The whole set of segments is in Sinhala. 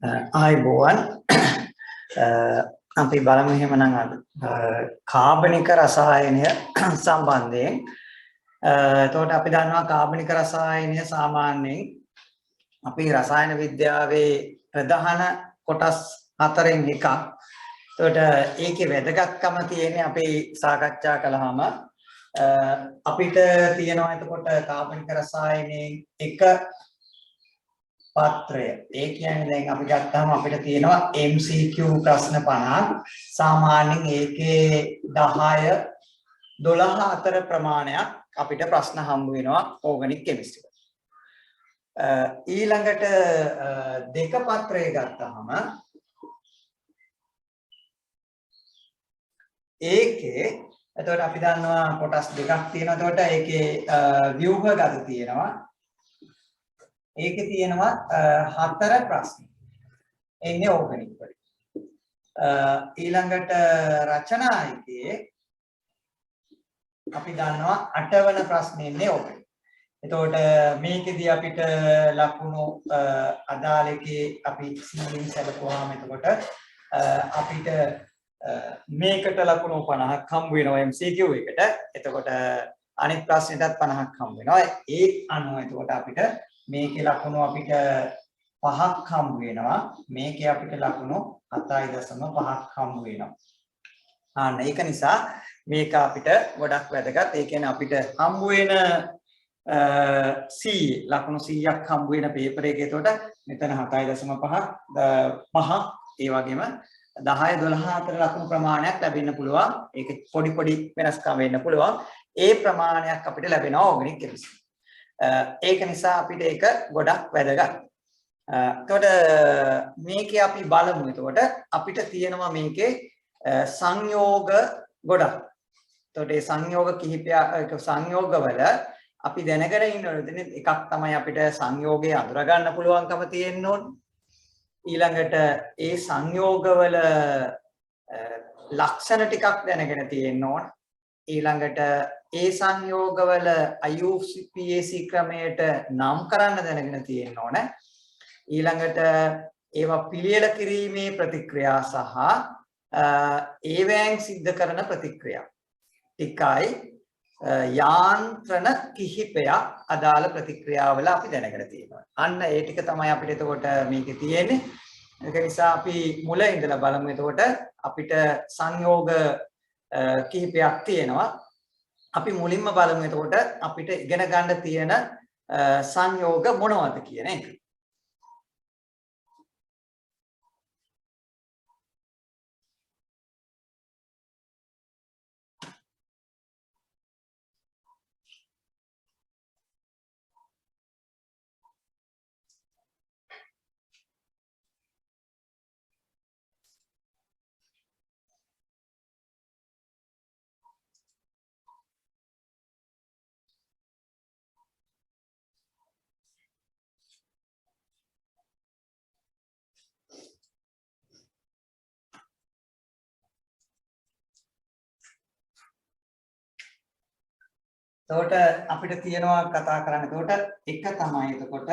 ආයිබෝවන් අපි බලමු එහෙමනම් අද කාබනික රසායනය සම්බන්ධයෙන් එතකොට අපි දන්නවා කාබනික රසායනය සාමාන්‍යයෙන් අපි රසායන විද්‍යාවේ ප්‍රධාන කොටස් හතරෙන් එකක්. එතකොට ඒකේ වැදගත්කම තියෙන්නේ අපි සාකච්ඡා කළාම අපිට තියෙනවා එතකොට කාබනික රසායනයේ එක පාත්‍රය. ඒ කියන්නේ දැන් අපි ගත්තාම අපිට තියෙනවා MCQ ප්‍රශ්න 50ක්. සාමාන්‍යයෙන් ඒකේ 10 12 අතර ප්‍රමාණයක් අපිට ප්‍රශ්න හම්බ වෙනවා ඕගනික් කෙමිස්ට්‍රි. ඊළඟට දෙක පත්‍රය ගත්තාම ඒකේ එතකොට අපි දන්නවා කොටස් දෙකක් තියෙනවා. එතකොට ඒකේ ව්‍යුහගත තියෙනවා. ඒකේ තියෙනවා 4 ප්‍රශ්න. එන්නේ ඕගනික් වලින්. ඊළඟට රචනායකයේ අපි දන්නවා 8 වෙනි ප්‍රශ්නේ ඉන්නේ ඕගනික්. එතකොට මේකෙදී අපිට ලකුණු අදාළකේ අපි සීලින් සැලකුවාම එතකොට අපිට මේකට ලකුණු 50ක් හම්බ වෙනවා MCQ එකට. එතකොට අනිත් ප්‍රශ්නෙටත් 50ක් හම්බ වෙනවා. ඒ අනුව එතකොට අපිට මේකේ ලකුණු අපිට 5ක් හම්බ වෙනවා. මේකේ අපිට ලකුණු 7.5ක් හම්බ වෙනවා. ඒක නිසා මේක අපිට ගොඩක් වැදගත්. ඒ කියන්නේ අපිට හම්බ වෙන C ලකුණු 100ක් හම්බ වෙන පේපර් එකේ එතකොට මෙතන 7.5ක් 5 ඒ වගේම 10 12 අතර ලකුණු ප්‍රමාණයක් ලැබෙන්න පුළුවන්. ඒක පොඩි පොඩි වෙනස්කම් වෙන්න පුළුවන්. ඒ ප්‍රමාණයක් අපිට ලැබෙනවා ඕගනික් කෙමිස්ට්‍රි. ඒක නිසා අපිට ඒක ගොඩක් වැදගත්. එතකොට මේකේ අපි බලමු. එතකොට අපිට තියෙනවා මේකේ සංයෝග ගොඩක්. එතකොට මේ සංයෝග කිහිපයක් සංයෝගවල අපි දැනගෙන ඉන්න ඕනේ එකක් තමයි අපිට සංයෝගය අඳුර ගන්න පුළුවන්කම තියෙන්න ඕනේ. ඊළඟට ඒ සංයෝගවල ලක්ෂණ ටිකක් දැනගෙන තියෙන්න ඕනේ. ඊළඟට ඒ සංයෝගවල IUPAC ක්‍රමයට නම් කරන්න දැනගෙන තියෙන්න ඕනේ. ඊළඟට ඒවා පිළියෙල කිරීමේ ප්‍රතික්‍රියා සහ ඒවැන් සිද්ධ කරන ප්‍රතික්‍රියා ටිකයි යාන්ත්‍රණ කිහිපයක් අදාළ ප්‍රතික්‍රියාවල අපි දැනගෙන තියෙනවා. අන්න ඒ ටික තමයි අපිට එතකොට මේකේ තියෙන්නේ. ඒක නිසා අපි මුල ඉඳලා බලමු. එතකොට අපිට සංයෝග කිහිපයක් තියෙනවා. අපි මුලින්ම බලමු එතකොට අපිට ඉගෙන ගන්න තියෙන සංයෝග මොනවද කියන එක. එතකොට අපිට තියෙනවා කතා කරන්න. එතකොට එක තමයි එතකොට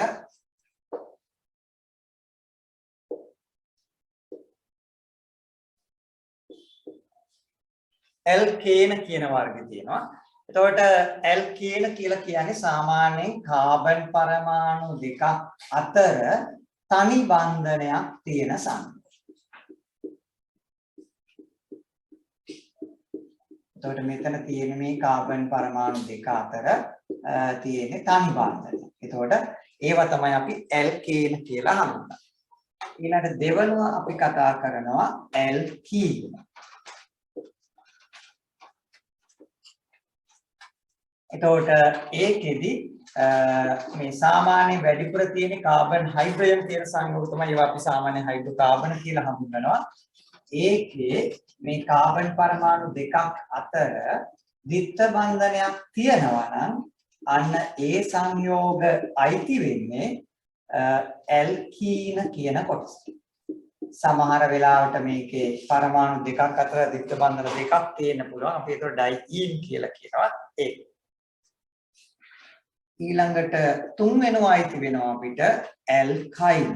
ඇල්කේන කියන වර්ගය තියෙනවා. එතකොට ඇල්කේන කියලා කියන්නේ සාමාන්‍යයෙන් කාබන් පරමාණු දෙකක් අතර තනි බන්ධනයක් තියෙන සංයෝග. එතකොට මෙතන තියෙන මේ කාබන් පරමාණු දෙක අතර තියෙන තනි බන්ධනය. එතකොට ඒවා තමයි අපි ඇල්කේන කියලා හඳුන්වන්නේ. ඊළඟ දෙවනුව අපි කතා කරනවා ඇල්කීන. එතකොට ඒකෙදි මේ සාමාන්‍ය වැඩිපුර තියෙන කාබන් හයිඩ්‍රජන් තියෙන සංයෝග තමයි ඒවා අපි සාමාන්‍ය හයිඩ්‍රෝකාබන කියලා හඳුන්වනවා. ඒකේ මේ කාබන් පරමාණු දෙකක් අතර ද්විත්ව බන්ධනයක් තියෙනවා නම් අන්න ඒ සංයෝග අයිති වෙන්නේ ඇල්කීන කියන කොටස. සමහර වෙලාවට මේකේ පරමාණු දෙකක් අතර ද්විත්ව බන්ධන දෙකක් තියෙන්න පුළුවන්. අපි ඒකට ඩයිඊන් කියලා කියනවා. ඒක. ඊළඟට තුන්වෙනුව අයිති වෙනවා අපිට ඇල්කයින්.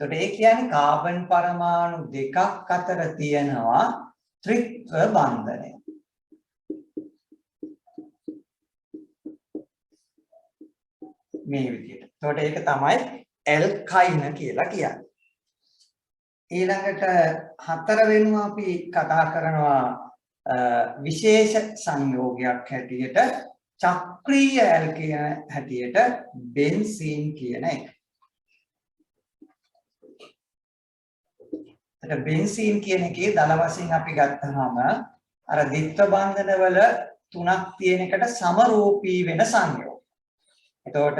එතකොට ඒ කියන්නේ කාබන් පරමාණු දෙකක් අතර තියෙනවා ත්‍රිත්ව බන්ධනය. මේ විදිහට. එතකොට ඒක තමයි ඇල්කයින කියලා කියන්නේ. ඊළඟට හතර වෙනුව අපි කතා කරනවා විශේෂ සංයෝගයක් හැටියට චක්‍රීය ඇල්කීන හැටියට බෙන්සීන් කියන එක. එතකොට බෙන්සීන් කියන එකේ දල වශයෙන් අපි ගත්තාම අර ද්විත්ව බන්ධන වල තුනක් තියෙන එකට සමරූපී වෙන සංයෝග. එතකොට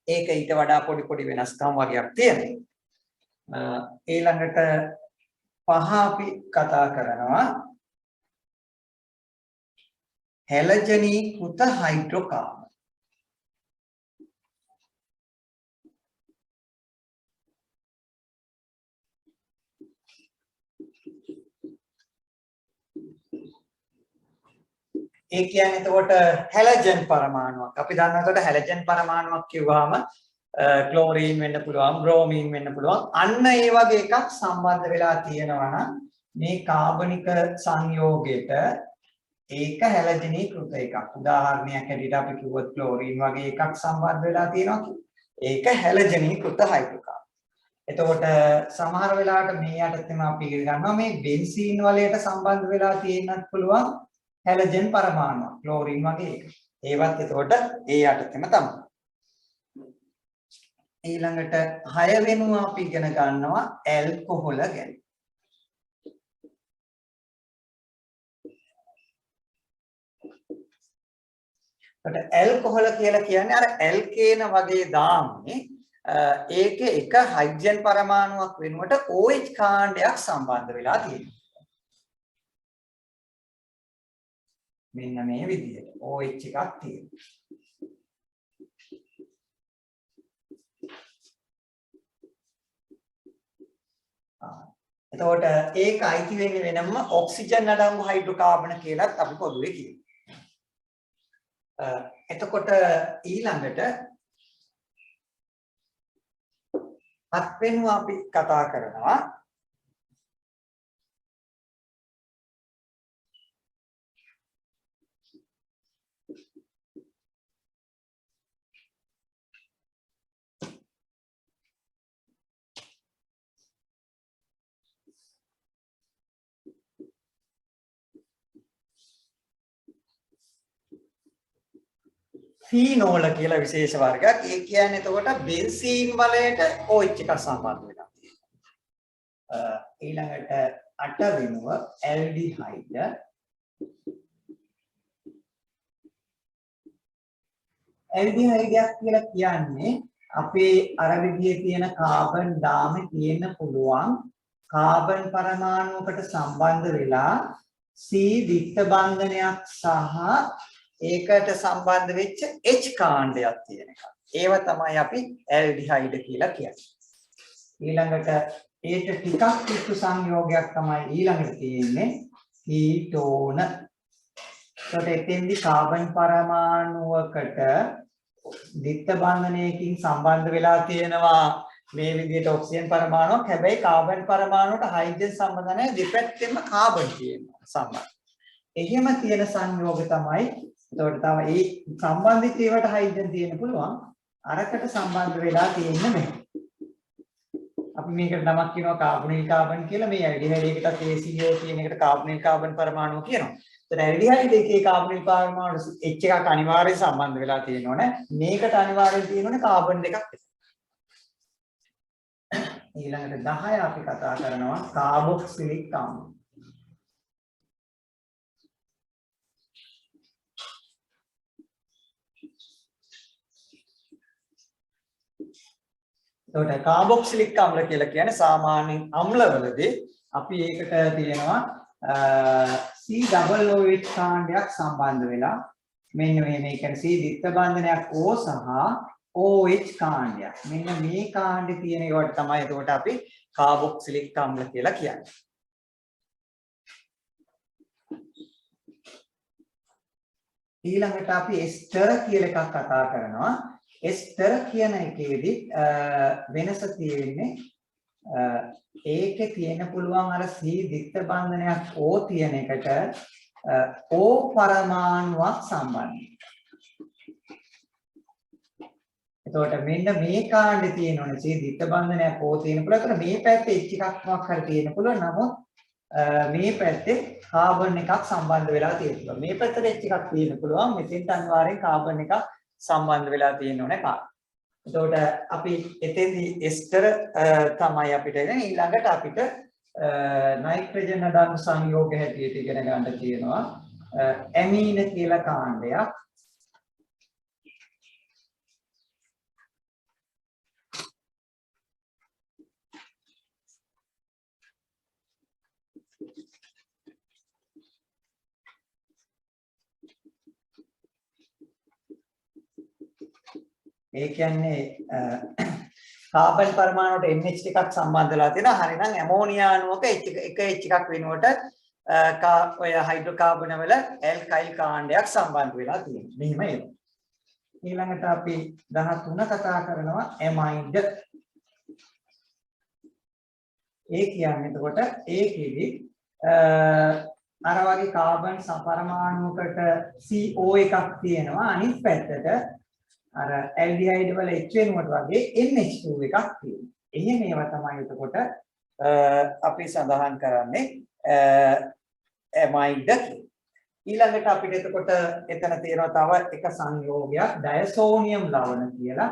ඒක ඊට වඩා පොඩි වෙනස්කම් වගේක් තියෙනවා. ඊළඟට පහ අපි කතා කරනවා හැලජනීකృత හයිඩ්‍රෝකාබන්. ඒ කියන්නේ එතකොට හැලජන් පරමාණුවක්. අපි දන්නවා එතකොට හැලජන් පරමාණුවක් කියවහම ක්ලෝරීන් වෙන්න පුළුවන්, බ්‍රෝමීන් වෙන්න පුළුවන්. අන්න ඒ වගේ එකක් සම්බන්ධ වෙලා තියෙනවා නම් මේ කාබනික සංයෝගයට ඒක හැලජනීකృత එකක්. උදාහරණයක් හැටියට අපි කිව්වොත් ක්ලෝරීන් වගේ එකක් සම්බන්ධ වෙලා තියෙනවා කිව්වා. ඒක හැලජනීකృత හයිඩ්‍රෝකාබන්. එතකොට සමහර වෙලාවට මේ යටතේම අපි ඉගෙන ගන්නවා මේ බෙන්සීන් වලයට සම්බන්ධ වෙලා තියෙන්නත් පුළුවන් හැලජන් පරමාණු ක්ලෝරින් වගේ එක. ඒවත් එතකොට ඒ යටතේම තමයි. ඊළඟට 6 වෙනුව අපි ඉගෙන ගන්නවා ඇල්කොහොල ගැන. එතකොට ඇල්කොහොල කියලා කියන්නේ අර ඇල්කේන වගේ දාන්නේ ඒකේ එක හයිඩ්‍රජන් පරමාණුවක් වෙනුවට OH කාණ්ඩයක් සම්බන්ධ වෙලා තියෙනවා. මෙන්න මේ විදිහට OH එකක් තියෙනවා. එතකොට ඒක අයිති වෙන්නේ වෙනම ඔක්සිජන් අඩංගු හයිඩ්‍රෝකාබන කියලාත් අපි පොදුවේ කියනවා. එතකොට ඊළඟට හත් වෙනුව අපි කතා කරනවා ෆීනෝල කියලා විශේෂ වර්ගයක්. ඒ කියන්නේ එතකොට බෙන්සීන් වලට OH එකක් සම්බන්ධ වෙනවා. ඊළඟට 8 වෙනුව ඇල්ඩිහයිඩ්. ඇල්ඩිහයිඩයක් කියලා කියන්නේ අපේ අර විදිහේ තියෙන කාබන් දාමේ තියෙන්න පුළුවන් කාබන් පරමාණුවකට සම්බන්ධ වෙලා C ද්විත්ව බන්ධනයක් සහ ඒකට සම්බන්ධ වෙච්ච H කාණ්ඩයක් තියෙන එක. ඒව තමයි අපි ඇල්ඩිහයිඩ් කියලා කියන්නේ. ඊළඟට ඒක ටිකක් පිටු සංයෝගයක් තමයි ඊළඟට තියෙන්නේ කීටෝන. ඒකට එතෙන්දි කාබන් පරමාණුවකට ද්විත්ව බන්ධනයකින් සම්බන්ධ වෙලා තියෙනවා මේ විදිහට ඔක්සිජන් පරමාණුවක්. හැබැයි කාබන් පරමාණුවට හයිඩ්‍රජන් සම්බන්ධ නැහැ. දෙපැත්තෙම කාබන් තියෙනවා සම්බන්ධ. එහෙම තියෙන සංයෝග තමයි. එතකොට තව ඒ සම්බන්ධිත ඒවට හයිඩ්‍රජන් තියෙන්න පුළුවන්. අරකට සම්බන්ධ වෙලා තියෙන්නේ නැහැ. අපි මේකට නමක් කියනවා කාබොනිල් කාබන් කියලා. මේ ඇල්ඩිහයිඩ් එකටත් ACO කියන එකට කාබොනිල් කාබන් පරමාණු කියනවා. එතන ඇල්ඩිහයිඩ් එකේ කාබොනිල් පරමාණු H එකක් අනිවාර්යයෙන් සම්බන්ධ වෙලා තියෙනවනේ. මේකට අනිවාර්යයෙන් තියෙනවනේ කාබන් දෙකක්. ඊළඟට 10 අපි කතා කරනවා කාබොක්සිලික් අම්ල. එතකොට කාබොක්සිලික් අම්ල කියලා කියන්නේ සාමාන්‍යයෙන් අම්ලවලදී අපි ඒකට තියෙනවා COOH කාණ්ඩයක් සම්බන්ධ වෙලා මෙන්න මේ කියන්නේ C ද්විත්ව බන්ධනයක් O සහ OH කාණ්ඩයක්. මෙන්න මේ කාණ්ඩේ තියෙන ඒවට තමයි එතකොට අපි කාබොක්සිලික් අම්ල කියලා කියන්නේ. ඊළඟට අපි එස්ටර් කියලා එකක් කතා කරනවා. එස්තර කියන එකේදී වෙනස තියෙන්නේ ඒකේ තියෙන පුළුවන් අර C දිත්ත බන්ධනයක් O තියෙන එකට O පරමාණුවක් සම්බන්ධයි. එතකොට මෙන්න මේ කාණ්ඩේ තියෙනෝනේ C දිත්ත බන්ධනයක් O තියෙන පුළුවන්. ඒතර මේ පැත්තේ H එකක් මොකක් හරි තියෙන පුළුවන්. නමුත් මේ පැත්තේ කාබන් එකක් සම්බන්ධ වෙලා තියෙනවා. මේ පැත්තට H එකක් තියෙන පුළුවන්. මෙතෙන්ට අනිවාර්යෙන් කාබන් එකක් සම්බන්ධ වෙලා තියෙන්න ඕනේ කාර්ය. එතකොට අපි එතෙන්දී එස්ටර තමයි අපිට එන්නේ. ඊළඟට අපිට නයිට්‍රජන් අඩංගු සංයෝග හැටියට ඉගෙන ගන්න තියෙනවා. ඇමීන කියලා කාණ්ඩයක්. ඒ කියන්නේ කාබන් පරමාණුවට NH ටිකක් සම්බන්ධ වෙලා තියෙනවා. හරිනම් ඇමෝනියා අණුවක එක H එකක් වෙනුවට ඔය හයිඩ්‍රෝකාබන වල ඇල්කයිල් කාණ්ඩයක් සම්බන්ධ වෙලා තියෙනවා. මෙහිම එනවා. ඊළඟට අපි 13 කතා කරනවා ඇමයිඩ්. ඒ කියන්නේ එතකොට ඒකෙදි අර වගේ කාබන් පරමාණුවකට CO එකක් තියෙනවා. අනිත් පැත්තට අර ඇල්ඩිහයිඩ් වල H වෙනුවට වගේ NH2 එකක් තියෙනවා. එහෙම ඒවා තමයි එතකොට අපි සඳහන් කරන්නේ ඇමයිඩ් කියලා. ඊළඟට අපිට එතකොට එතන තියෙනවා තව එක සංයෝගයක් ඩයසෝනියම් ලවණ කියලා.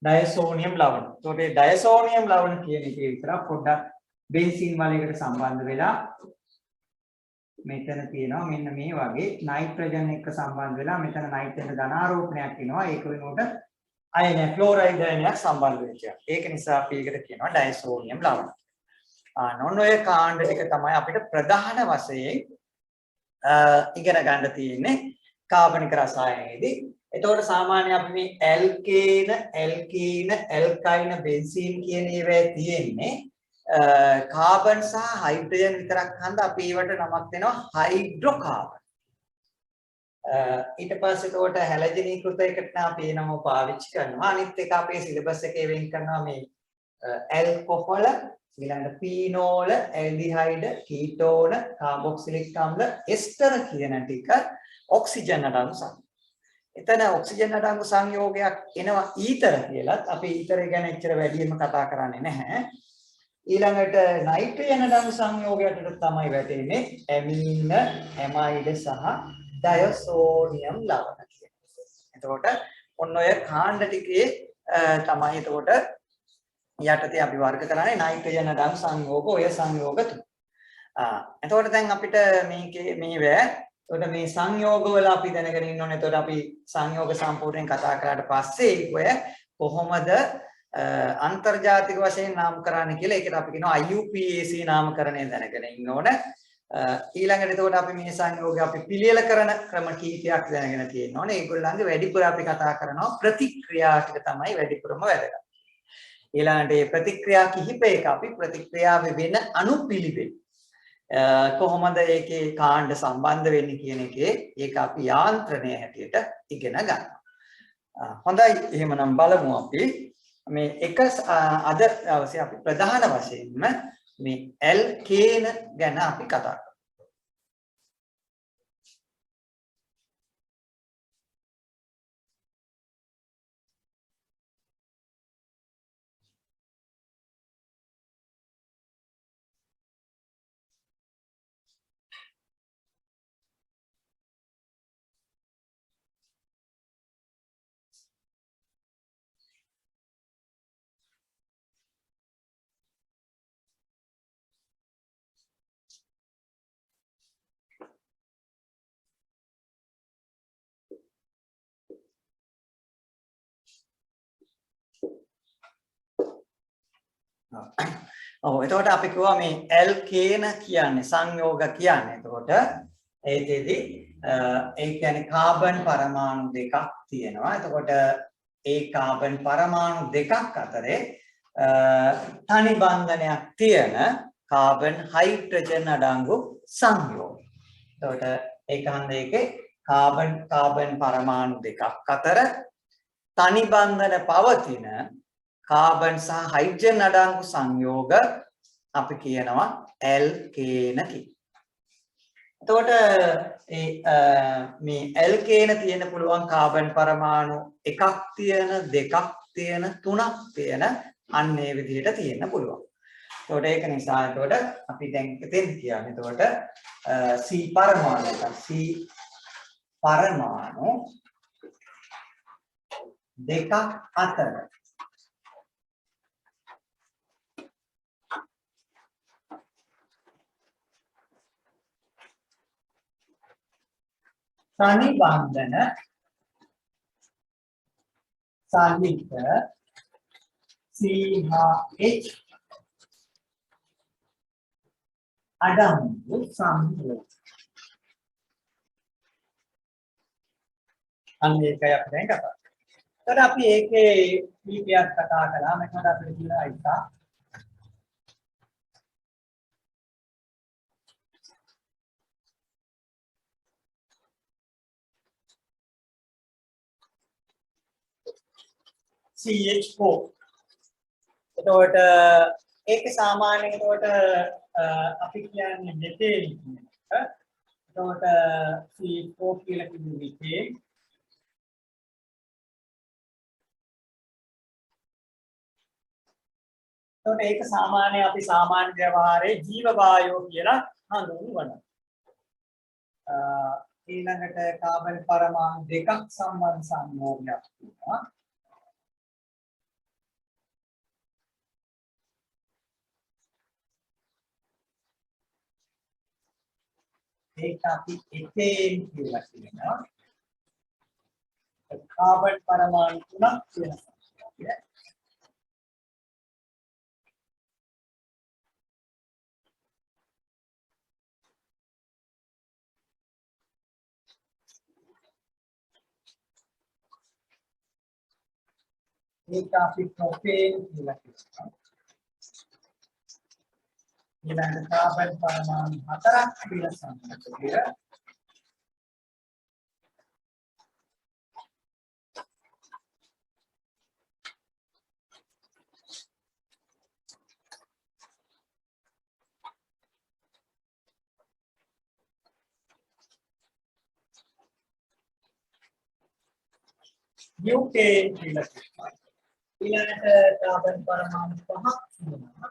ඩයසෝනියම් ලවණ. ඒකට මේ ඩයසෝනියම් ලවණ කියන එකේ විතරක් පොඩ්ඩක් බෙන්සීන් වලයකට සම්බන්ධ වෙලා මෙතන තියෙනවා මෙන්න මේ වගේ නයිට්‍රජන් එක්ක සම්බන්ධ වෙලා මෙතන නයිට්‍රජන් ධනාරෝපණයක් වෙනවා. ඒක වෙනකොට අයන ක්ලෝරයිඩ් අයනයක් සම්බන්ධ වෙච්චා. ඒක නිසා අපි ඒකට කියනවා ඩයසෝනියම් ලවණ. නොන් ඔය කාණ්ඩ ටික තමයි අපිට ප්‍රධාන වශයෙන් ඉගෙන ගන්න තියෙන්නේ කාබනික රසායනයේදී. එතකොට සාමාන්‍ය අපි මේ ඇල්කේන, ඇල්කයින, බෙන්සීන් කියන ඒවා තියෙන්නේ කාබන් සහ හයිඩ්‍රජන් විතරක් හන්ද අපි ඒවට නමක් දෙනවා හයිඩ්‍රෝකාබන්. ඊට පස්සේ එතකොට හැලජනීකృత එකට අපි ඒ නම පාවිච්චි කරනවා. අනිත් එක අපේ සිලබස් එකේ වෙන් කරනවා මේ ඇල්කොහොල, ඊළඟට පීනෝල, ඇල්ඩිහයිඩ්, කීටෝන, කාබොක්සිලික් අම්ල, එස්ටර කියන ටික ඔක්සිජන් අඩංගු සංයෝග. එතන ඔක්සිජන් අඩංගු සංයෝගයක් එනවා ඊතර කියලාත් අපි ඊතර ගැන එච්චර වැඩියෙන්ම කතා කරන්නේ නැහැ. ඊළඟට නයිට්‍රජන් අඩංගු සංයෝගයට තමයි වැටෙන්නේ ඇමීන, ඇමයිඩ් සහ ඩයසෝනියම් ලවණ කියන්නේ. එතකොට ඔන්න ඔය කාණ්ඩ ටිකේ තමයි එතකොට යටතේ අපි වර්ග කරන්නේ නයිට්‍රජන් අඩංගු සංයෝග ඔය සංයෝග තුන. එතකොට දැන් අපිට මේකේ මේවැ එතකොට මේ සංයෝගවල අපි දැනගෙන ඉන්න ඕනේ. එතකොට අපි සංයෝග සම්පූර්ණයෙන් කතා කරාට පස්සේ ඔය කොහොමද අන්තර්ජාතික වශයෙන් නාමකරණය කියලා ඒකට අපි කියනවා IUPAC නාමකරණය දැනගෙන ඉන්න ඕනේ. ඊළඟට එතකොට අපි මේ සංයෝගය අපි පිළියෙල කරන ක්‍රම කීපයක් දැනගෙන තියෙන්න ඕනේ. ඒගොල්ලන්ගේ වැඩිපුර අපි කතා කරනවා ප්‍රතික්‍රියා ටික තමයි වැඩිපුරම වැදගත්. ඊළඟට මේ ප්‍රතික්‍රියා කිහිපයක අපි ප්‍රතික්‍රියාවේ වෙන අනුපිළිවෙල කොහොමද ඒකේ කාණ්ඩ සම්බන්ධ වෙන්නේ කියන එකේ ඒක අපි යාන්ත්‍රණය හැටියට ඉගෙන ගන්නවා. හොඳයි එහෙමනම් බලමු අපි මේ එක අද දවසේ අපි ප්‍රධාන වශයෙන්ම මේ ඇල්කේන ගැන අපි කතා කරමු. ඔව් එතකොට අපි කිව්වා මේ ඇල්කේන කියන්නේ සංයෝග කියන්නේ. එතකොට ඒකෙදි ඒ කියන්නේ කාබන් පරමාණු දෙකක් තියෙනවා. එතකොට ඒ කාබන් පරමාණු දෙකක් අතරේ තනි බන්ධනයක් තියෙන කාබන් හයිඩ්‍රජන් අඩංගු සංයෝගය. එතකොට ඒක හන්ද එකේ කාබන් පරමාණු දෙකක් අතර තනි බන්ධන පවතින කාබන් සහ හයිඩ්‍රජන් අඩංගු සංයෝග අපි කියනවා ඇල්කේන කියලා. එතකොට මේ ඇල්කේන තියෙන පුළුවන් කාබන් පරමාණු එකක් තියෙන දෙකක් තියෙන තුනක් තියෙන අන්න ඒ විදිහට තියෙන්න පුළුවන්. එතකොට ඒක නිසා එතකොට අපි දැන් එතෙන් කියන්නේ එතකොට C පරමාණු දෙකක් අතර තනි බන්ධන සාහිත්‍ය CH අඩංගු සංයෝග. අන්න ඒකයි අපි දැන් කතා කරන්නේ. එතකොට අපි ඒකේ කීපයක් කතා කළා. මෙතන අපිට කියලා ඉස්සා CH4. එතකොට ඒක සාමාන්‍යයෙන් එතකොට අපි කියන්නේ මෙතේන් කියන එක. එතකොට CH4 කියලා කිව්වෙ එතකොට ඒක සාමාන්‍ය අපි සාමාන්‍ය ව්‍යවහාරයේ ජීව වායෝ කියලා හඳුන්වනවා. ඊළඟට කාබන් පරමාණු දෙකක් සම්බන්ධ සංයෝගයක් තියෙනවා. ඒක අපි එතේන් කියලා කියනවා. කාබන් පරමාණු තුනක් තියෙන සංයෝගය. ඒක අපි ප්‍රොපේන් කියලා කියනවා. ඊළඟ කාබන් පරමාණු හතරක් තියෙන සංයෝගය. ब्यूटेन කියලා කියනවා. ඊළඟට කාබන් පරමාණු පහක් තියෙනවා.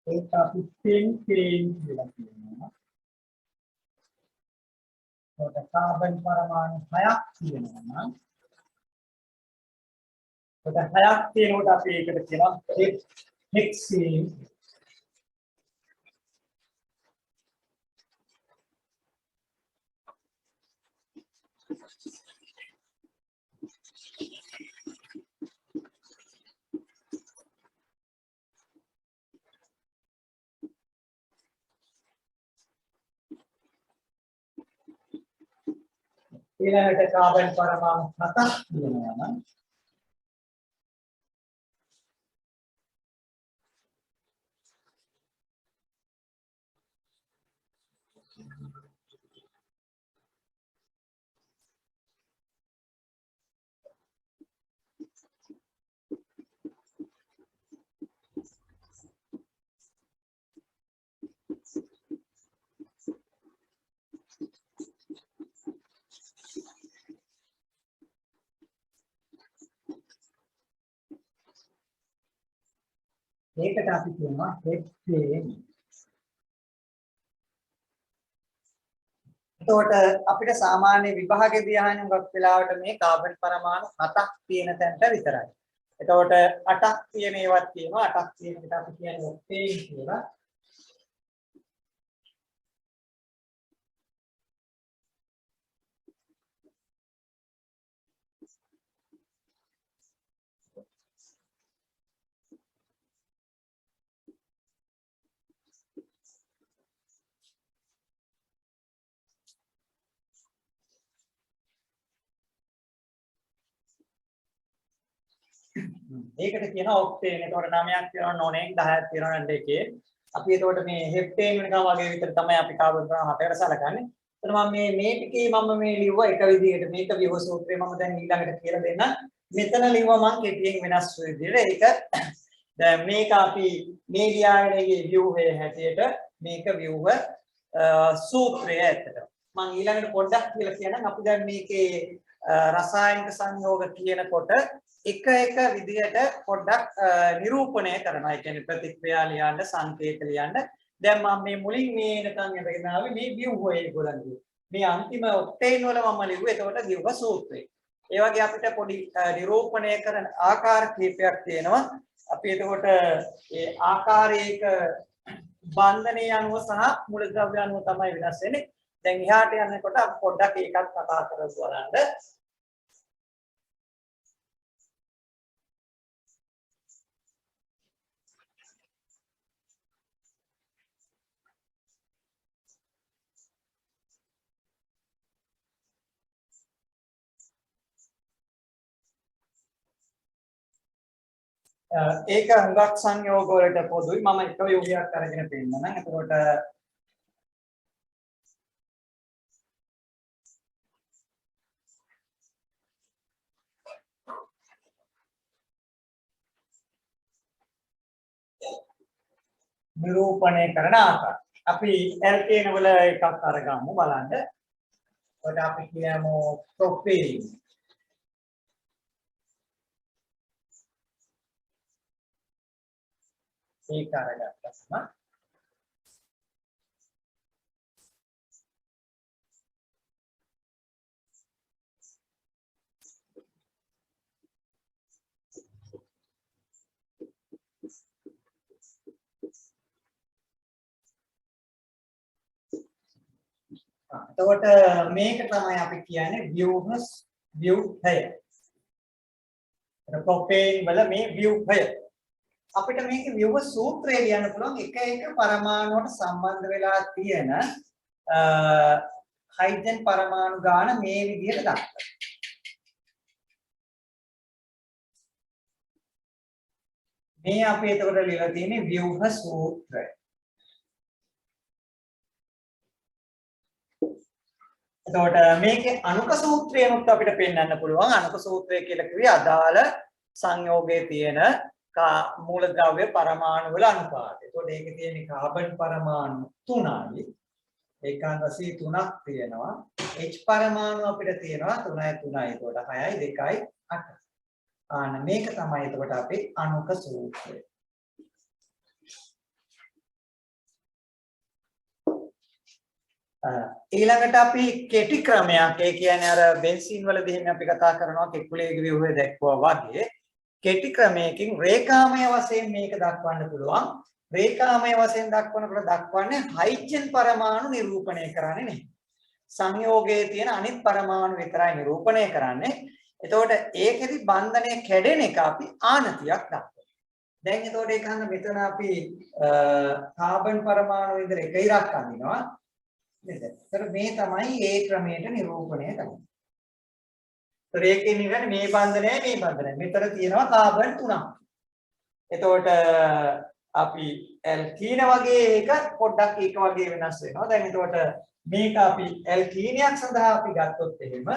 ඒක අපි පෙන්ටේන් කියලා කියනවා. ඒකට කාබන් පරමාණු 6ක් තියෙනවා නම් ඒකට 6ක් තියෙනකොට අපි ඒකට කියනවා හෙක්සේන්. ඊළඟට කාබන් පරමාණු 7ක් තියෙනවා නම් ඒකට අපි කියනවා හෙක්සේන්. එතකොට අපිට සාමාන්‍ය විභාගෙදී අහන උගක් වෙලාවට මේ කාබන් පරමාණු 7ක් තියෙන තැනට විතරයි. එතකොට 8ක් තියෙන ඒවත් තියෙනවා. 8ක් තියෙන එකට අපි කියන්නේ ඔක්ටේන් කියලා. ඒකට කියනවා ඔක්ටේන්. ඒතකොට 9ක් තියෙනවා නොනෙක් 10ක් තියෙනවා දෙකේ. අපි ඒතකොට මේ හෙප්ටේන් වෙනකම් වගේ විතර තමයි අපි කාබන් ප්‍රමාණ 7කට සලකන්නේ. එතන මම මේ ටිකේ මම මේ ලිව්වා එක විදිහකට මේක ව්‍යුහ සූත්‍රය මම දැන් ඊළඟට කියලා දෙන්නම්. මෙතන ලිව්වා මම කෙටියෙන් වෙනස් විදිහට. ඒක දැන් මේක අපි මේ ලියාගෙන ව්‍යුහයේ හැටියට මේක ව්‍යුහ සූත්‍රය ඇත්තට. මම ඊළඟට පොඩ්ඩක් කියලා කියනනම් අපි දැන් මේකේ රසායනික සංයෝග කියනකොට එක විදිහට පොඩ්ඩක් නිරූපණය කරනවා. ඒ කියන්නේ ප්‍රතික්‍රියා ලියන්න, සංකේත ලියන්න. දැන් මම මේ මුලින් මේ එනකන් ඉඳගෙන ආවේ මේ ව්‍යුහය ඒගොල්ලන්ගේ. මේ අන්තිම ඔක්ටේන් වල මම ලිව්වේ එතකොට ව්‍යුහ සූත්‍රය. ඒ වගේ අපිට පොඩි නිරූපණය කරන ආකාර කීපයක් තියෙනවා. අපි එතකොට ඒ ආකාරයක බන්ධනයේ අනුව සහ මූලද්‍රව්‍ය අනුව තමයි වෙනස් වෙන්නේ. දැන් එහාට යනකොට අපි පොඩ්ඩක් ඒකත් කතා කරලා බලන්න. ඒක හුඟක් සංයෝග වලට පොදුයි. මම එක යෝගයක් අරගෙන පෙන්නනම්. එතකොට නිරූපණය කරන ආකාරය. අපි ඇල්කේන වල එකක් අරගමු බලන්න. එතකොට අපි කියමු ප්‍රොපේන්. ඒක අරගත්තම එතකොට මේක තමයි අපි කියන්නේ ව්‍යුහය. ප්‍රොපේන් වල මේ ව්‍යුහය. අපිට මේක ව්‍යුහ සූත්‍රය ලියන්න පුළුවන් එක පරමාණුවට සම්බන්ධ වෙලා තියෙන හයිඩ්‍රජන් පරමාණු ගාන මේ විදිහට දක්වනවා. මේ අපි එතකොට ලියලා තියෙන්නේ ව්‍යුහ සූත්‍රය. එතකොට මේකේ අණුක සූත්‍රයනොත් අපිට පෙන්වන්න පුළුවන්. අණුක සූත්‍රය කියලා කිව්වේ අදාළ සංයෝගයේ තියෙන මූලද්‍රව්‍ය පරමාණු වල අනුපාතය. එතකොට ඒකේ තියෙන කාබන් පරමාණු 3යි. ඒකාන්ත වශයෙන් 3ක් තියෙනවා. H පරමාණු අපිට තියෙනවා 3යි 3යි. එතකොට 6යි 2යි 8යි. මේක තමයි එතකොට අපේ අණුක සූත්‍රය. ඊළඟට අපි කෙටි ක්‍රමයක් ඒ කියන්නේ අර බෙන්සීන් වලදී එහෙම අපි කතා කරනවා කෙකුලේගේ ව්‍යුහය දැක්වුවා වගේ කෙටි ක්‍රමයකින් රේඛාමය වශයෙන් මේක දක්වන්න පුළුවන්. රේඛාමය වශයෙන් දක්වනකොට දක්වන්නේ හයිඩ්‍රජන් පරමාණු නිරූපණය කරන්නේ නෙමෙයි. සංයෝගයේ තියෙන අනිත් පරමාණු විතරයි නිරූපණය කරන්නේ. එතකොට ඒකෙදි බන්ධනය කැඩෙන එක අපි ආනතියක් දක්වනවා. දැන් එතකොට ඒක හන්ද මෙතන අපි කාබන් පරමාණු විතර එක ඉරක් අඳිනවා. නේද? ඒතර මේ තමයි ඒ ක්‍රමයට නිරූපණය කරන්නේ. ඒතර ඒකේ නිකන් මේ බන්ධනය මේ බන්ධනය. මෙතන තියෙනවා කාබන් 3ක්. එතකොට අපි ඇල්කීන වගේ එක පොඩ්ඩක් ඒක වගේ වෙනස් වෙනවා. දැන් එතකොට මේක අපි ඇල්කීනයක් සඳහා අපි ගත්තොත් එහෙම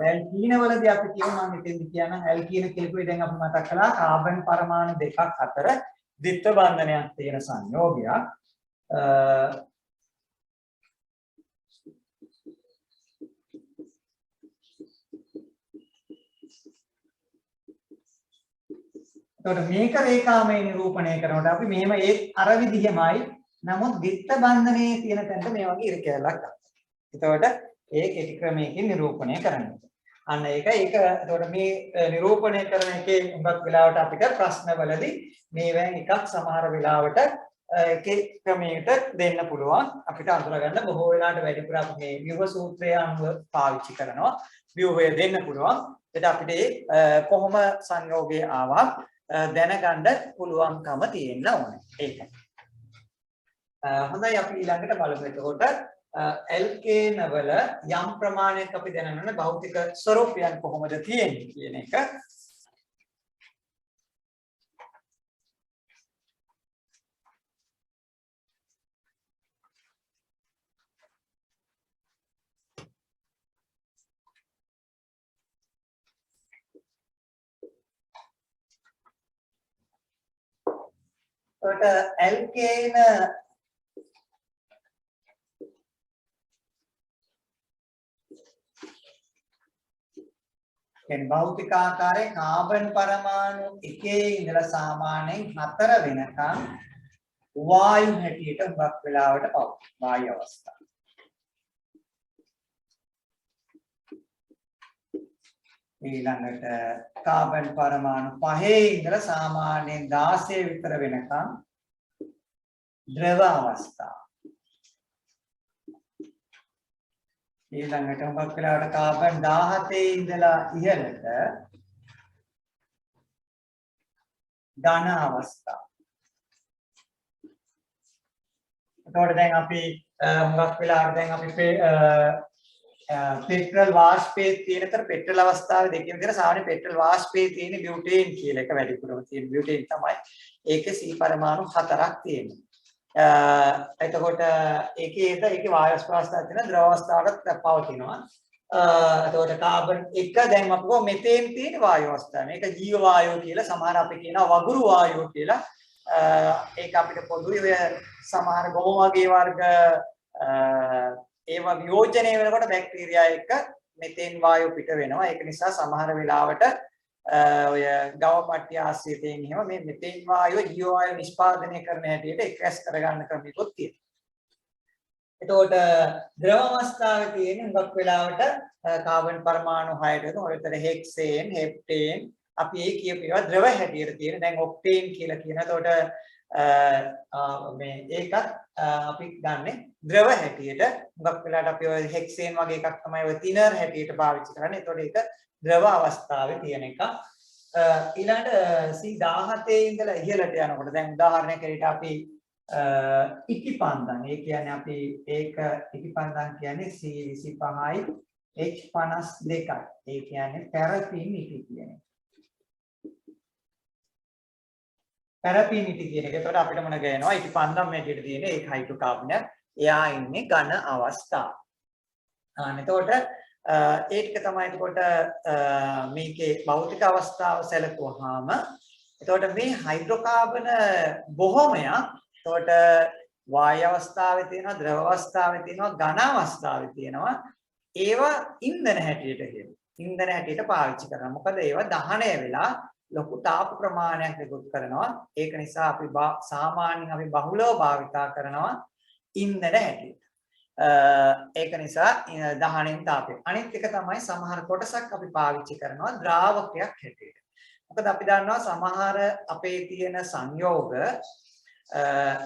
ඇල්කීන වලදී අපි කියමු මම මෙතෙන්දි කියනවා ඇල්කීන කෙලෙකුයි දැන් අපි මතක් කළා කාබන් පරමාණු දෙකක් අතර ද්විත්ව බන්ධනයක් තියෙන සංයෝගයක්. එතකොට මේක රේඛාමය නිරූපණය කරනකොට අපි මෙහෙම ඒ අර විදිහමයි නමුත් ද්විත්ව බන්ධනයේ තියෙන තැනට මේ වගේ ඉර කැලක් ගන්නවා. එතකොට ඒ කෙටි ක්‍රමයකින් නිරූපණය කරන්න. අන්න ඒක එතකොට මේ නිරූපණය කරන එකේ උඟක් වෙලාවට අපිට ප්‍රශ්නවලදී මේවෙන් එකක් සමහර වෙලාවට ඒකේ ක්‍රමයකට දෙන්න පුළුවන්. අපිට අඳුරගන්න බොහෝ වෙලාවට වැඩිපුර අපි මේ ව්‍යුහ සූත්‍රය අනුව පාවිච්චි කරනවා. ව්‍යුහය දෙන්න පුළුවන්. එතකොට අපිට කොහොම සංයෝගයේ ආවා දැනගන්න පුළුවන්කම තියෙන්න ඕනේ. ඒකයි. හොඳයි අපි ඊළඟට බලමු. එතකොට ඇල්කේන වල යම් ප්‍රමාණයක් අපි දැනනවනේ භෞතික ස්වરૂපයන් කොහොමද තියෙන්නේ කියන එක. ඒකට ඇල්කේන කියන්නේ භෞතික ආකාරයේ කාබන් පරමාණු එකේ ඉඳලා සාමාන්‍යයෙන් 4 වෙනකම් වායු හැටියට හුඟක් වෙලාවට පවතී වායු අවස්ථාව. ඊළඟට කාබන් පරමාණු 5 ඉඳලා සාමාන්‍යයෙන් 16 විතර වෙනකම් ද්‍රව අවස්ථාව. ඊළඟට හුඟක් වෙලාවට කාබන් 17 ඉඳලා ඉහළට ඝන අවස්ථාව. එතකොට දැන් අපි හුඟක් වෙලාවට දැන් අපි පෙට්‍රල් වාෂ්පයේ තියෙනතර පෙට්‍රල් අවස්ථාවේ දෙකෙන් විතර සාමාන්‍ය පෙට්‍රල් වාෂ්පයේ තියෙන බියුටේන් කියලා එක වැඩිපුරම තියෙන බියුටේන් තමයි. ඒකේ C පරමාණු 4ක් තියෙනවා. එතකොට ඒකේ වායු අවස්ථාවක් තියෙන ද්‍රව අවස්ථාවකට පවතිනවා. එතකොට කාබන් 1 දැන් අපි කො මෙතේන් තියෙන වායු අවස්ථාව. මේක ජීව වායුව කියලා සමහර අපි කියනවා වගුරු වායුව කියලා. ඒක අපිට පොදුයි ඔය සමහර ගොම වගේ වර්ග ඒවා වියෝජනය වෙනකොට බැක්ටීරියා එක මෙතේන් වායුව පිට වෙනවා. ඒක නිසා සමහර වෙලාවට ඔය ගව පට්ටිය ආශ්‍රිතයෙන් එහෙම මේ මෙතේන් වායුව ජීව වායුව නිෂ්පාදනය කරන හැටියට එක්රැස් කරගන්න ක්‍රමිකුත් තියෙනවා. එතකොට ද්‍රව අවස්ථාවේ තියෙන හුඟක් වෙලාවට කාබන් පරමාණු 6ට ඔයතර හෙක්සේන්, හෙප්ටේන් අපි ඒ කියපු ඒවා ද්‍රව හැටියට තියෙන. දැන් ඔක්ටේන් කියලා කියන. එතකොට මේ ඒකත් අපි ගන්නෙ ද්‍රව හැටියට. හුඟක් වෙලාවට අපි ඔය හෙක්සේන් වගේ එකක් තමයි ඔය තිනර් හැටියට පාවිච්චි කරන්නේ. එතකොට ඒක ද්‍රව අවස්ථාවේ තියෙන එක. ඊළඟට C17 ඉඳලා ඉහළට යනකොට දැන් උදාහරණයක් ඇරෙට අපි ඉටිපන්දම්. ඒ කියන්නේ අපි ඒක ඉටිපන්දම් කියන්නේ C25යි H52යි. ඒ කියන්නේ පැරෆින් ඉටි කියන එක. පැරෆින් ඉටි කියන එක. එතකොට අපිට මොන ගේනවා ඉටිපන්දම් හැටියට තියෙන ඒක හයිඩ්‍රෝකාබනයක්. එයා ඉන්නේ ඝන අවස්ථාව. එතකොට ඒක තමයි එතකොට මේකේ භෞතික අවස්ථාව සැලකුවාම එතකොට මේ හයිඩ්‍රෝකාබන බොහොමයක් එතකොට වායු අවස්ථාවේ තියෙනවා, ද්‍රව අවස්ථාවේ තියෙනවා, ඝන අවස්ථාවේ තියෙනවා. ඒවා ඉන්ධන හැටියට කියනවා. ඉන්ධන හැටියට පාවිච්චි කරනවා. මොකද ඒවා දහනය වෙලා ලොකු තාප ප්‍රමාණයක් නිකුත් කරනවා. ඒක නිසා අපි සාමාන්‍යයෙන් අපි බහුලව භාවිතා කරනවා ඉන්ධන හැටියට. ඒක නිසා දහණයෙන් තාපය. අනිත් එක තමයි සමහර කොටසක් අපි පාවිච්චි කරනවා ද්‍රාවකයක් හැටියට. මොකද අපි දන්නවා සමහර අපේ තියෙන සංයෝග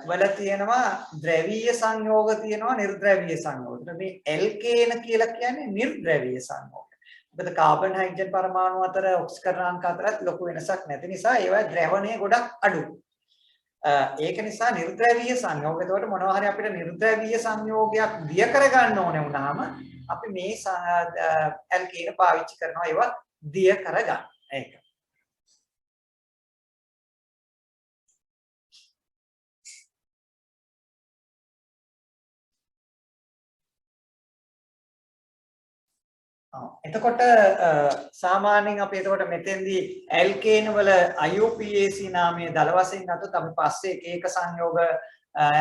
වල තියෙනවා ද්‍රවීය සංයෝග තියෙනවා නිර්ද්‍රවීය සංයෝග. මේ ඇල්කේන කියලා කියන්නේ නිර්ද්‍රවීය සංයෝග. මොකද කාබන් හයිඩ්‍රජන් පරමාණු අතර ඔක්සිකරණාංක අතරත් ලොකු වෙනසක් නැති නිසා ඒවා ද්‍රවණය ගොඩක් අඩුයි. ඒක නිසා නිර්ද්‍රවීය සංයෝග. එතකොට මොනවා හරි අපිට නිර්ද්‍රවීය සංයෝගයක් දිය කරගන්න ඕනේ වුණාම අපි මේ ඇල්කේන පාවිච්චි කරනවා ඒවා දිය කරගන්න. ඒක. එතකොට සාමාන්‍යයෙන් අපි එතකොට මෙතෙන්දී ඇල්කේන වල IUPAC නාමයේ දල වශයෙන් ගත්තොත් අපි පස්සේ එක එක සංයෝග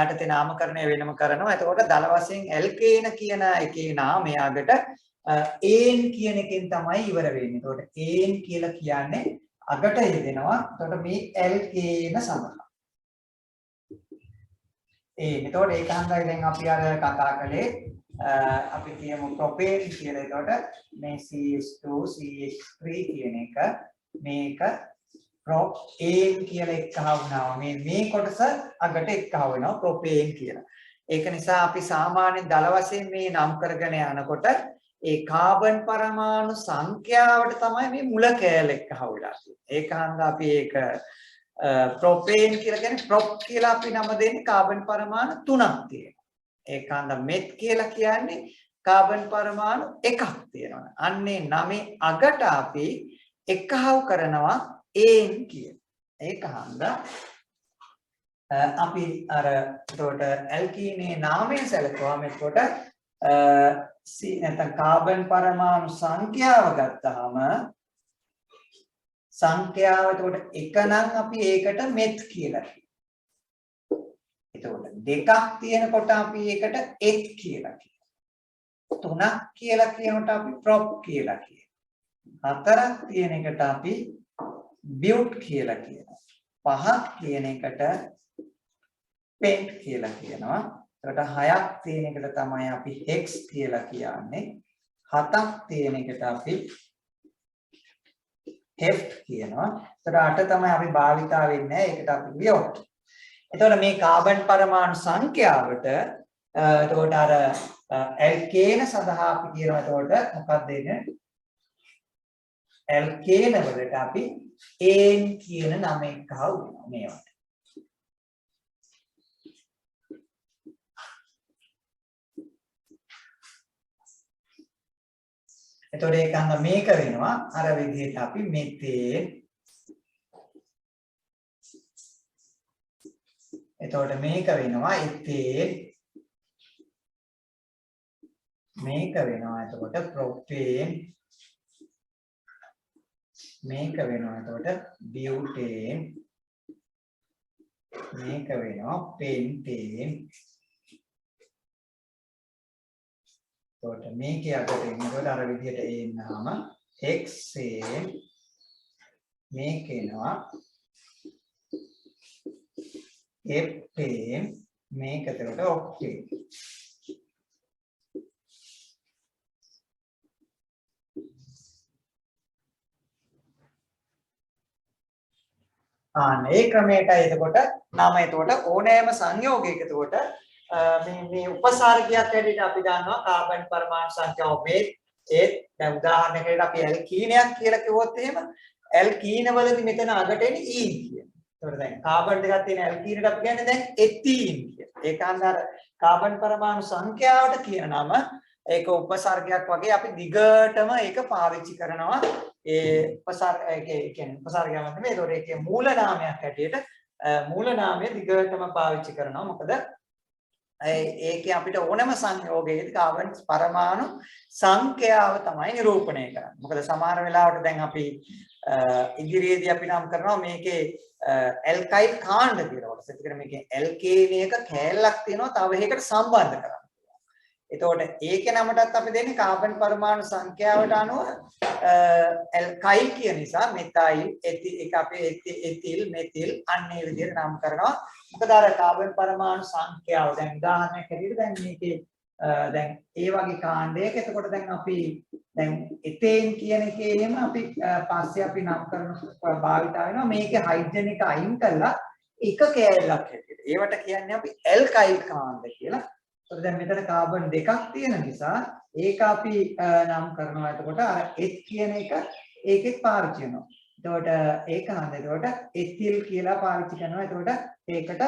යටතේ නාමකරණය වෙනම කරනවා. එතකොට දල වශයෙන් ඇල්කේන කියන එකේ නාමය අගට ඒන් කියන එකෙන් තමයි ඉවර වෙන්නේ. එතකොට ඒන් කියලා කියන්නේ අගට යෙදෙනවා. එතකොට මේ ඇල්කේන සඳහා එතකොට ඒක හන්දයි දැන් අපි අර කතා කළේ අපි කියමු ප්‍රොපේන් කියලා. එතකොට මේ CH2 CH3 කියන එක මේක ප්‍රොපේන් කියලා එක්කහව වුණා. මේ කොටස අගට එක්කහව වෙනවා ප්‍රොපේන් කියලා. ඒක නිසා අපි සාමාන්‍ය දල වශයෙන් මේ නම් කරගෙන යනකොට ඒ කාබන් පරමාණු සංඛ්‍යාවට තමයි මේ මුල කෑල්ල එක්කහව වෙලා තියෙන්නේ. ඒක හන්දා අපි ඒක ප්‍රොපේන් කියලා කියන්නේ ප්‍රොප් කියලා අපි නම දෙන්නේ කාබන් පරමාණු 3ක් තියෙනවා. ඒකාන්ත මෙත් කියලා කියන්නේ කාබන් පරමාණු එකක් තියෙනවා. අන්නේ 9 අගට අපි එකහවු කරනවා ඒන් කියන. ඒකහන්ද අපි අර එතකොට ඇල්කීනේ නාමය සැලකුවාම එතකොට නැත්නම් කාබන් පරමාණු සංඛ්‍යාව ගත්තාම සංඛ්‍යාව එතකොට එක නම් අපි ඒකට මෙත් කියලා කියනවා. එතකොට දෙකක් තියෙනකොට අපි ඒකට එත් කියලා කියනවා. තුනක් කියලා කියනකොට අපි ප්‍රොප් කියලා කියනවා. හතරක් තියෙන එකට අපි බියුට් කියලා කියනවා. පහක් කියන එකට පෙන්ට් කියලා කියනවා. එතකොට හයක් තියෙන එකට තමයි අපි හෙක්ස් කියලා කියන්නේ. හතක් තියෙන එකට අපි හෙෆ්ට් කියනවා. එතකොට අට තමයි අපි භාවිතා වෙන්නේ. ඒකට අපි වියොට්. එතකොට මේ කාබන් පරමාණු සංඛ්‍යාවට එතකොට අර ඇල්කේන සඳහා අපි කියනවා එතකොට මොකක්ද එන්නේ? ඇල්කේන වලට අපි ඒන් කියන නම එකව වෙනවා මේවට. එතකොට ඒකම මේක වෙනවා අර විදිහට අපි මෙතේන් එතකොට මේක වෙනවා එතේන් මේක වෙනවා එතකොට ප්‍රොපේන් මේක වෙනවා එතකොට බියුටේන් මේක වෙනවා පෙන්ටේන් එතකොට මේකේ අතට එනකොට අර විදිහට එන්නාම hexane මේක එනවා heptane මේක එතකොට octane මේ ක්‍රමයටයි එතකොට නම එතකොට ඕනෑම සංයෝගයක එතකොට මේ උපසර්ගයක් ඇරෙන්න අපි දන්නවා කාබන් පරමාණු සංඛ්‍යාව මේ ඒත් දැන් උදාහරණයකට අපි ඇල්කීනයක් කියලා කිව්වොත් එහෙම ඇල්කීන වලදී මෙතන අගට එන්නේ ඊන් කියන. ඒතකොට දැන් කාබන් දෙකක් තියෙන ඇල්කීනට අපි කියන්නේ දැන් එතීන් කියන. ඒක අnder කාබන් පරමාණු සංඛ්‍යාවට කියන නම ඒක උපසර්ගයක් වගේ අපි දිගටම ඒක පාවිච්චි කරනවා. ඒ උපසර්ගය කියන්නේ උපසර්ගයක් නෙමෙයි. ඒතකොට ඒකේ මූල නාමයක් හැටියට මූල නාමය දිගටම පාවිච්චි කරනවා. මොකද ඒකේ අපිට ඕනම සංයෝගයකදී කාබන් පරමාණු සංඛ්‍යාව තමයි නිරූපණය කරන්නේ. මොකද සමහර වෙලාවට දැන් අපි ඉදිරියේදී අපි නම් කරනවා මේකේ ඇල්කයිල් කාණ්ඩ කියලා කොටස. ඒකට මේකේ ඇල්කේනයක කෑල්ලක් තියෙනවා තව එකකට සම්බන්ධ කරන්න. එතකොට ඒකේ නමටත් අපි දෙන්නේ කාබන් පරමාණු සංඛ්‍යාවට අනුව ඇල්කයිල් කියන නිසා මෙතයිල් ඒක අපේ එතිල් මෙතිල් අන්නේ විදිහට නම් කරනවා. මොකද අර කාබන් පරමාණු සංඛ්‍යාව දැන් උදාහරණයක් හැටියට දැන් මේකේ දැන් ඒ වගේ කාණ්ඩයක එතකොට දැන් අපි දැන් එතේන් කියන එකේම අපි පස්සේ අපි නම් කරන භාවිතා වෙනවා මේකේ හයිඩ්‍රජන් එක අයින් කරලා එක කෑල්ලක් හැටියට. ඒවට කියන්නේ අපි ඇල්කයිල් කාණ්ඩ කියලා. ඒතකොට දැන් මෙතන කාබන් දෙකක් තියෙන නිසා ඒක අපි නම් කරනවා එතකොට අර එත් කියන එක ඒකෙත් පාවිච්චි වෙනවා. එතකොට ඒක හන්ද එතකොට එතිල් කියලා පාවිච්චි කරනවා. එතකොට ඒකට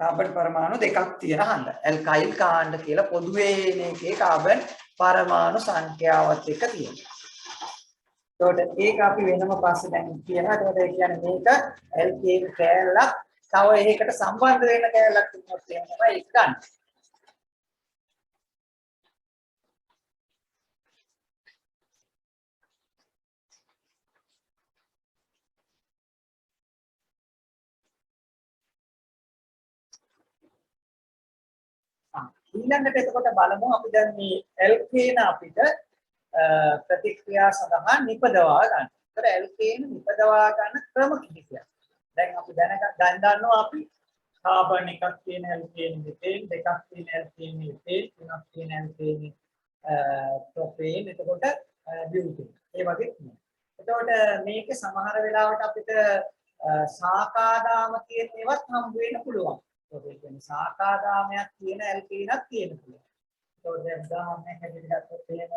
කාබන් පරමාණු දෙකක් තියෙන හන්ද. ඇල්කයිල් කාණ්ඩ කියලා පොදුවේ මේකේ කාබන් පරමාණු සංඛ්‍යාවත් එක්ක තියෙනවා. එතකොට ඒක අපි වෙනම පස්සේ දැන් කියනවා. එතකොට ඒ කියන්නේ මේක ඇල්කේන් කෑල්ලක් තව ඒකට සම්බන්ධ වෙන කෑල්ලක් තුනක් තියෙනවා ඒක ගන්න. ඊළඟට එතකොට බලමු අපි දැන් මේ ඇල්කේන අපිට ප්‍රතික්‍රියා සඳහා නිපදවා ගන්න. ඒතර ඇල්කේන නිපදවා ගන්න ක්‍රම කිහිපයක්. දැන් අපි දැන් දන්නවා අපි කාබන් එකක් තියෙන ඇල්කේන මෙතේන් දෙකක් තියෙන ඇල්කේන මෙතේන් තුනක් තියෙන ඇල්කේන ප්‍රොපේන් එතකොට බියුටේන්. ඒ වගේ තියෙනවා. එතකොට මේකේ සමහර වෙලාවට අපිට සාකාදාම කියන ඒවත් හම්බ වෙන්න පුළුවන්. ඒ කියන්නේ සාකාදාමයක් තියෙන ඇල්කීනක් තියෙන පුළුවන්. ඒකෝ දැන් උදාහරණයක් හැටියට ගත්තොත් එහෙම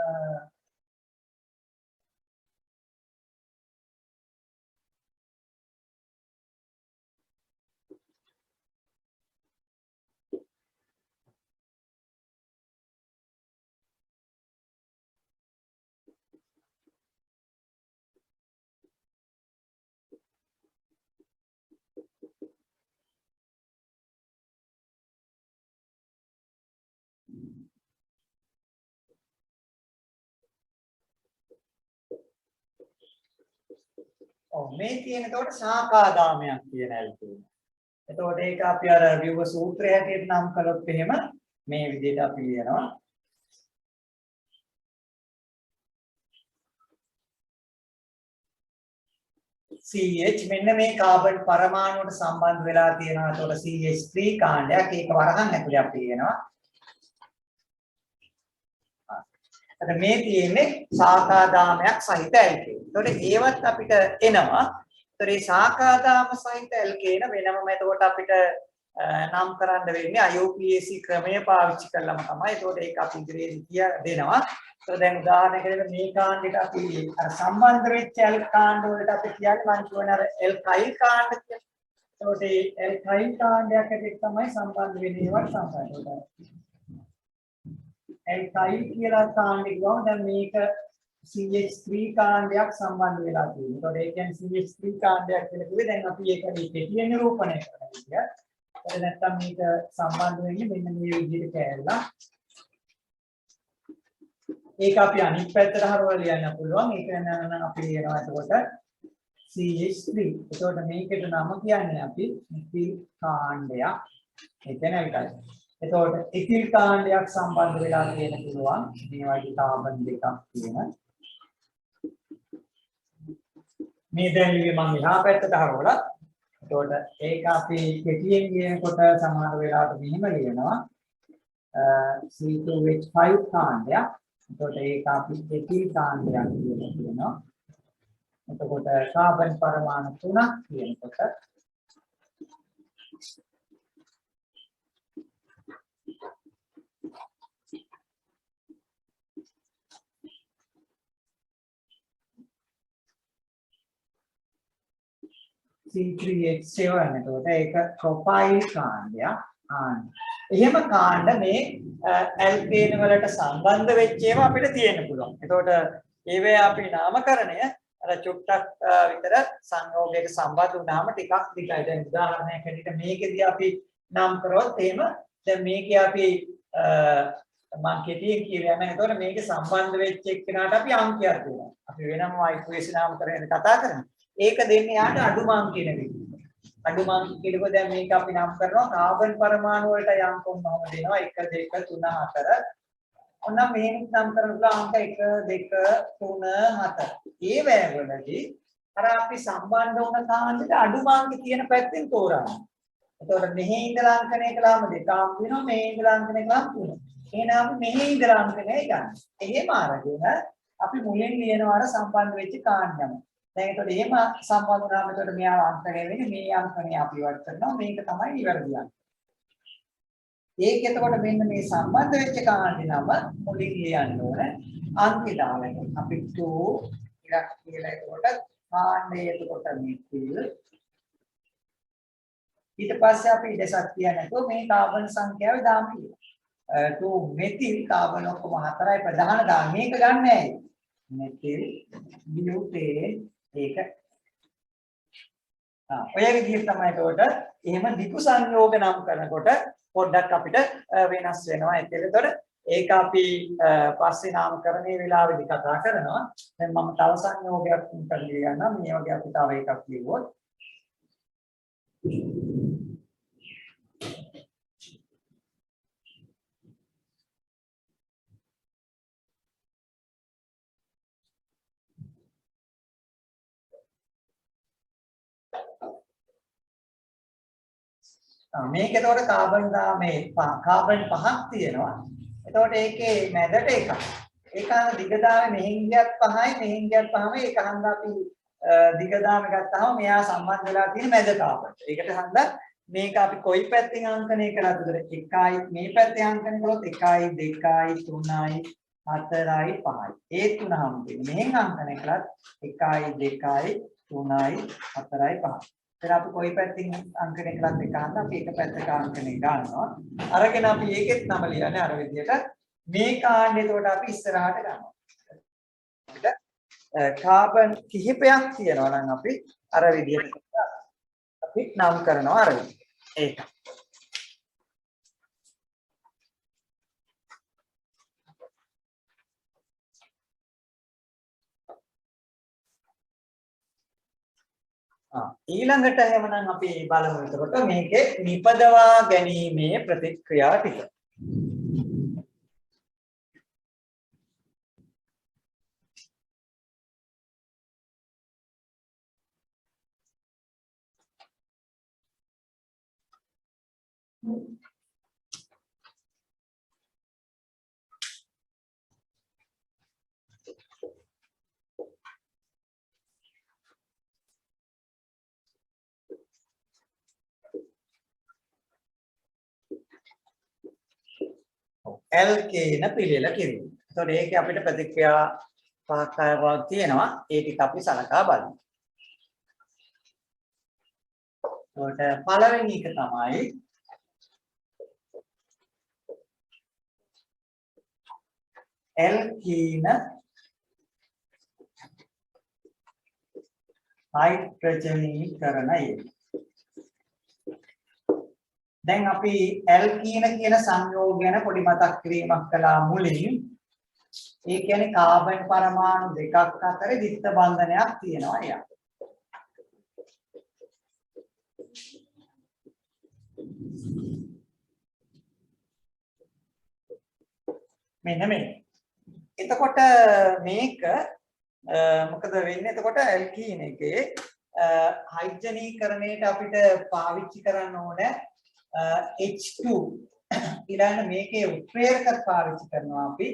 ඔව් මේ තියෙන එතකොට සාකාදාමයක් කියන ඇල්කේන. එතකොට ඒක අපි අර ව්‍යුහ සූත්‍රය හැටියට නම් කළොත් එහෙම මේ විදිහට අපි ලියනවා. CH මෙන්න මේ කාබන් පරමාණුවට සම්බන්ධ වෙලා තියෙනවා. එතකොට CH3 කාණ්ඩයක් ඒක වරහන් ඇතුලේ අපි ලියනවා. අද මේ තියෙන්නේ සාකාදාමයක් සහිත ඇල්කේන. එතකොට ඒවත් අපිට එනවා. එතකොට මේ සාකාදාම සහිත ඇල්කේන වෙනම එතකොට අපිට නම් කරන්න වෙන්නේ IUPAC ක්‍රමය පාවිච්චි කරලම තමයි. එතකොට ඒක අපි ඉදිරියේදී කියලා දෙනවා. එතකොට දැන් උදාහරණයකට මේ කාණ්ඩෙට අපි අර සම්බන්ධ වෙච්ච ඇල් කාණ්ඩ වලට අපි කියන්නේ මම කියන අර ඇල්කයිල් කාණ්ඩ කියලා. එතකොට මේ ඇල්කයිල් කාණ්ඩයක් ඇතුළේ තමයි සම්බන්ධ වෙන්නේ වත් සම්බන්ධ. ඇල්කයිල් කියලා කාණ්ඩේ ගාව දැන් මේක CH3 කාණ්ඩයක් සම්බන්ධ වෙලා තියෙනවා. ඒතකොට ඒ කියන්නේ CH3 කාණ්ඩයක් කියලා කිව්වේ දැන් අපි ඒක කෙටියෙන් නිරූපණය කරනවා. ඒක නැත්තම් මේක සම්බන්ධ වෙන්නේ මෙන්න මේ විදිහට කෑල්ලා. ඒක අපි අනිත් පැත්තට හරවලා ලියන්න පුළුවන්. ඒක නම් අපි ලියනවා එතකොට CH3. එතකොට මේකට නම කියන්නේ අපි ඉතිල් කාණ්ඩයක්. ඒ කියන්නේ ඒකයි. එතකොට ඉතිල් කාණ්ඩයක් සම්බන්ධ වෙලා තියෙන පුළුවන් මේ වගේ කාබන් දෙකක් තියෙන. මේ දැන් මම එහා පැත්තට හරවලා එතකොට ඒක අපි කෙටියෙන් කියනකොට සමහර වෙලාවට මෙහෙම ලියනවා C2H5 කාණ්ඩයක්. එතකොට ඒක අපි එතිල් කාණ්ඩයක් කියලා කියනවා. එතකොට කාබන් පරමාණු 3ක් කියනකොට C3H7 එතකොට ඒක ප්‍රොපයිල් කාණ්ඩයක්. එහෙම කාණ්ඩ මේ ඇල්කේන වලට සම්බන්ධ වෙච්ච ඒවා අපිට තියෙන්න පුළුවන්. එතකොට ඒවේ අපි නාමකරණය අර චුට්ටක් විතර සංයෝගයක සම්බන්ධ වුණාම ටිකක් දිගයි. දැන් උදාහරණයක් හැටියට මේකෙදී අපි නම් කරොත් එහෙම දැන් මේකේ අපි මම කෙටියෙන් කියනවා. එතකොට මේකේ සම්බන්ධ වෙච්ච එක්කෙනාට අපි අංකයක් දෙනවා. අපි වෙනම ඉක්වේෂන් නාමකරණය කතා කරනවා. ඒක දෙන්නේ යාට අඩුමාං කියන විදිහට. අඩුමාං කියනකොට දැන් මේක අපි නම් කරනවා කාබන් පරමාණු වලට අංක කොහොමද දෙනවා 1 2 3 4. ඔන්න මේක නම් කරනවා අංක 1 2 3 4. ඒ වේවලදී අර අපි සම්බන්ධ වුණ කාණ්ඩෙට අඩුමාංක කියන පැත්තෙන් තෝරන්න. එතකොට මෙහි ඉඳලා අංකණය කළාම දෙක අංක වෙනවා මෙහි ඉඳලා අංකණය කළාම 3. එහෙනම් අපි මෙහි ඉඳලා අංකණය ගන්න. එහෙම අරගෙන අපි මුලින් ලියනවා අර සම්බන්ධ වෙච්ච කාණ්ඩම. දැන් ඒකට එහෙම සම්බන්ධ වුණාම එතකොට මෙයා අංකණය වෙන්නේ මේ අංකණය අපි වට කරනවා මේක තමයි නිවැරදි අංක. ඒක එතකොට මෙන්න මේ සම්බන්ධ වෙච්ච කාණ්ඩේ නම මුලින් ලියන්න ඕන අංකය දාලා. අපි 2 ඉලක්ක කියලා එතකොට කාණ්ඩේ එතකොට මෙතිල් ඊට පස්සේ අපි ඉඩසක් කියන්නේ නැතුව මේ කාබන් සංඛ්‍යාව දාමු කියලා. 2 මෙතිල් කාබන් ඔක්කොම 4යි ප්‍රධාන ගාන මේක ගන්න ඇයි? මෙතිල් බියුටේන් ඒක ඔය විදිහට තමයි එතකොට එහෙම දිගු සංයෝග නම් කරනකොට පොඩ්ඩක් අපිට වෙනස් වෙනවා. ඒකෙතකොට ඒක අපි පස්සේ නාමකරණයේ වෙලාවෙදි කතා කරනවා. දැන් මම තව සංයෝගයක් කරලා ගන්නවා. මේ වගේ අපි තව එකක් ලියුවොත් මේක එතකොට කාබන් 5ක් තියෙනවා. එතකොට ඒකේ මැදට එකක්. ඒක දිගදාමේ මෙහෙන් ගියත් 5යි මෙහෙන් ගියත් 5යි ඒක හන්ද අපි දිගදාම ගත්තාම මෙයා සම්බන්ධ වෙලා තියෙන මැද කාබන්. ඒකට හන්ද මේක අපි කොයි පැත්තෙන් අංකණය කරාද? 1යි මේ පැත්තෙන් අංකණය කළොත් 1යි 2යි 3යි 4යි 5යි. ඒ තුන හම්බෙන්නේ. මෙහෙන් අංකණය කළත් 1යි 2යි 3යි 4යි 5යි. අපි කොයි පැත්තකින් අංකණය කළත් එක හන්ද අපි එක පැත්තක අංකණය ගන්නවා. අරගෙන අපි ඒකෙත් නම ලියන්නේ අර විදිහට. මේ කාණ්ඩේ එතකොට අපි ඉස්සරහට ගන්නවා. අපිට කාබන් කිහිපයක් තියෙනවා නම් අපි අර විදිහට අපි නම් කරනවා අර විදිහට. ඒක. ඊළඟට එහෙමනම් අපි බලමු එතකොට මේකේ නිපදවා ගැනීමේ ප්‍රතික්‍රියා ටික. L කියන පිළිවෙල කිරීම. එතකොට ඒකේ අපිට ප්‍රතික්‍රියා පහක් හයක් තියෙනවා. ඒ ටික අපි සලකා බලමු. එතකොට පළවෙනි එක තමයි L කියන හයිඩ්‍රජනීකරණය. දැන් අපි L කියන සංයෝග ගැන පොඩි මතක් කිරීමක් කළා මුලින්. ඒ කියන්නේ කාබන් පරමාණු දෙකක් අතර විත්ත බන්ධනයක් තියෙනවා යා. මෙන්න මේ. එතකොට මේක මොකද වෙන්නේ? එතකොට L කියන එකේ හයිඩ්‍රජනීකරණයට අපිට පාවිච්චි කරන්න ඕන H2 ඊළඟ මේකේ උත්ප්‍රේරකත් පාවිච්චි කරනවා අපි.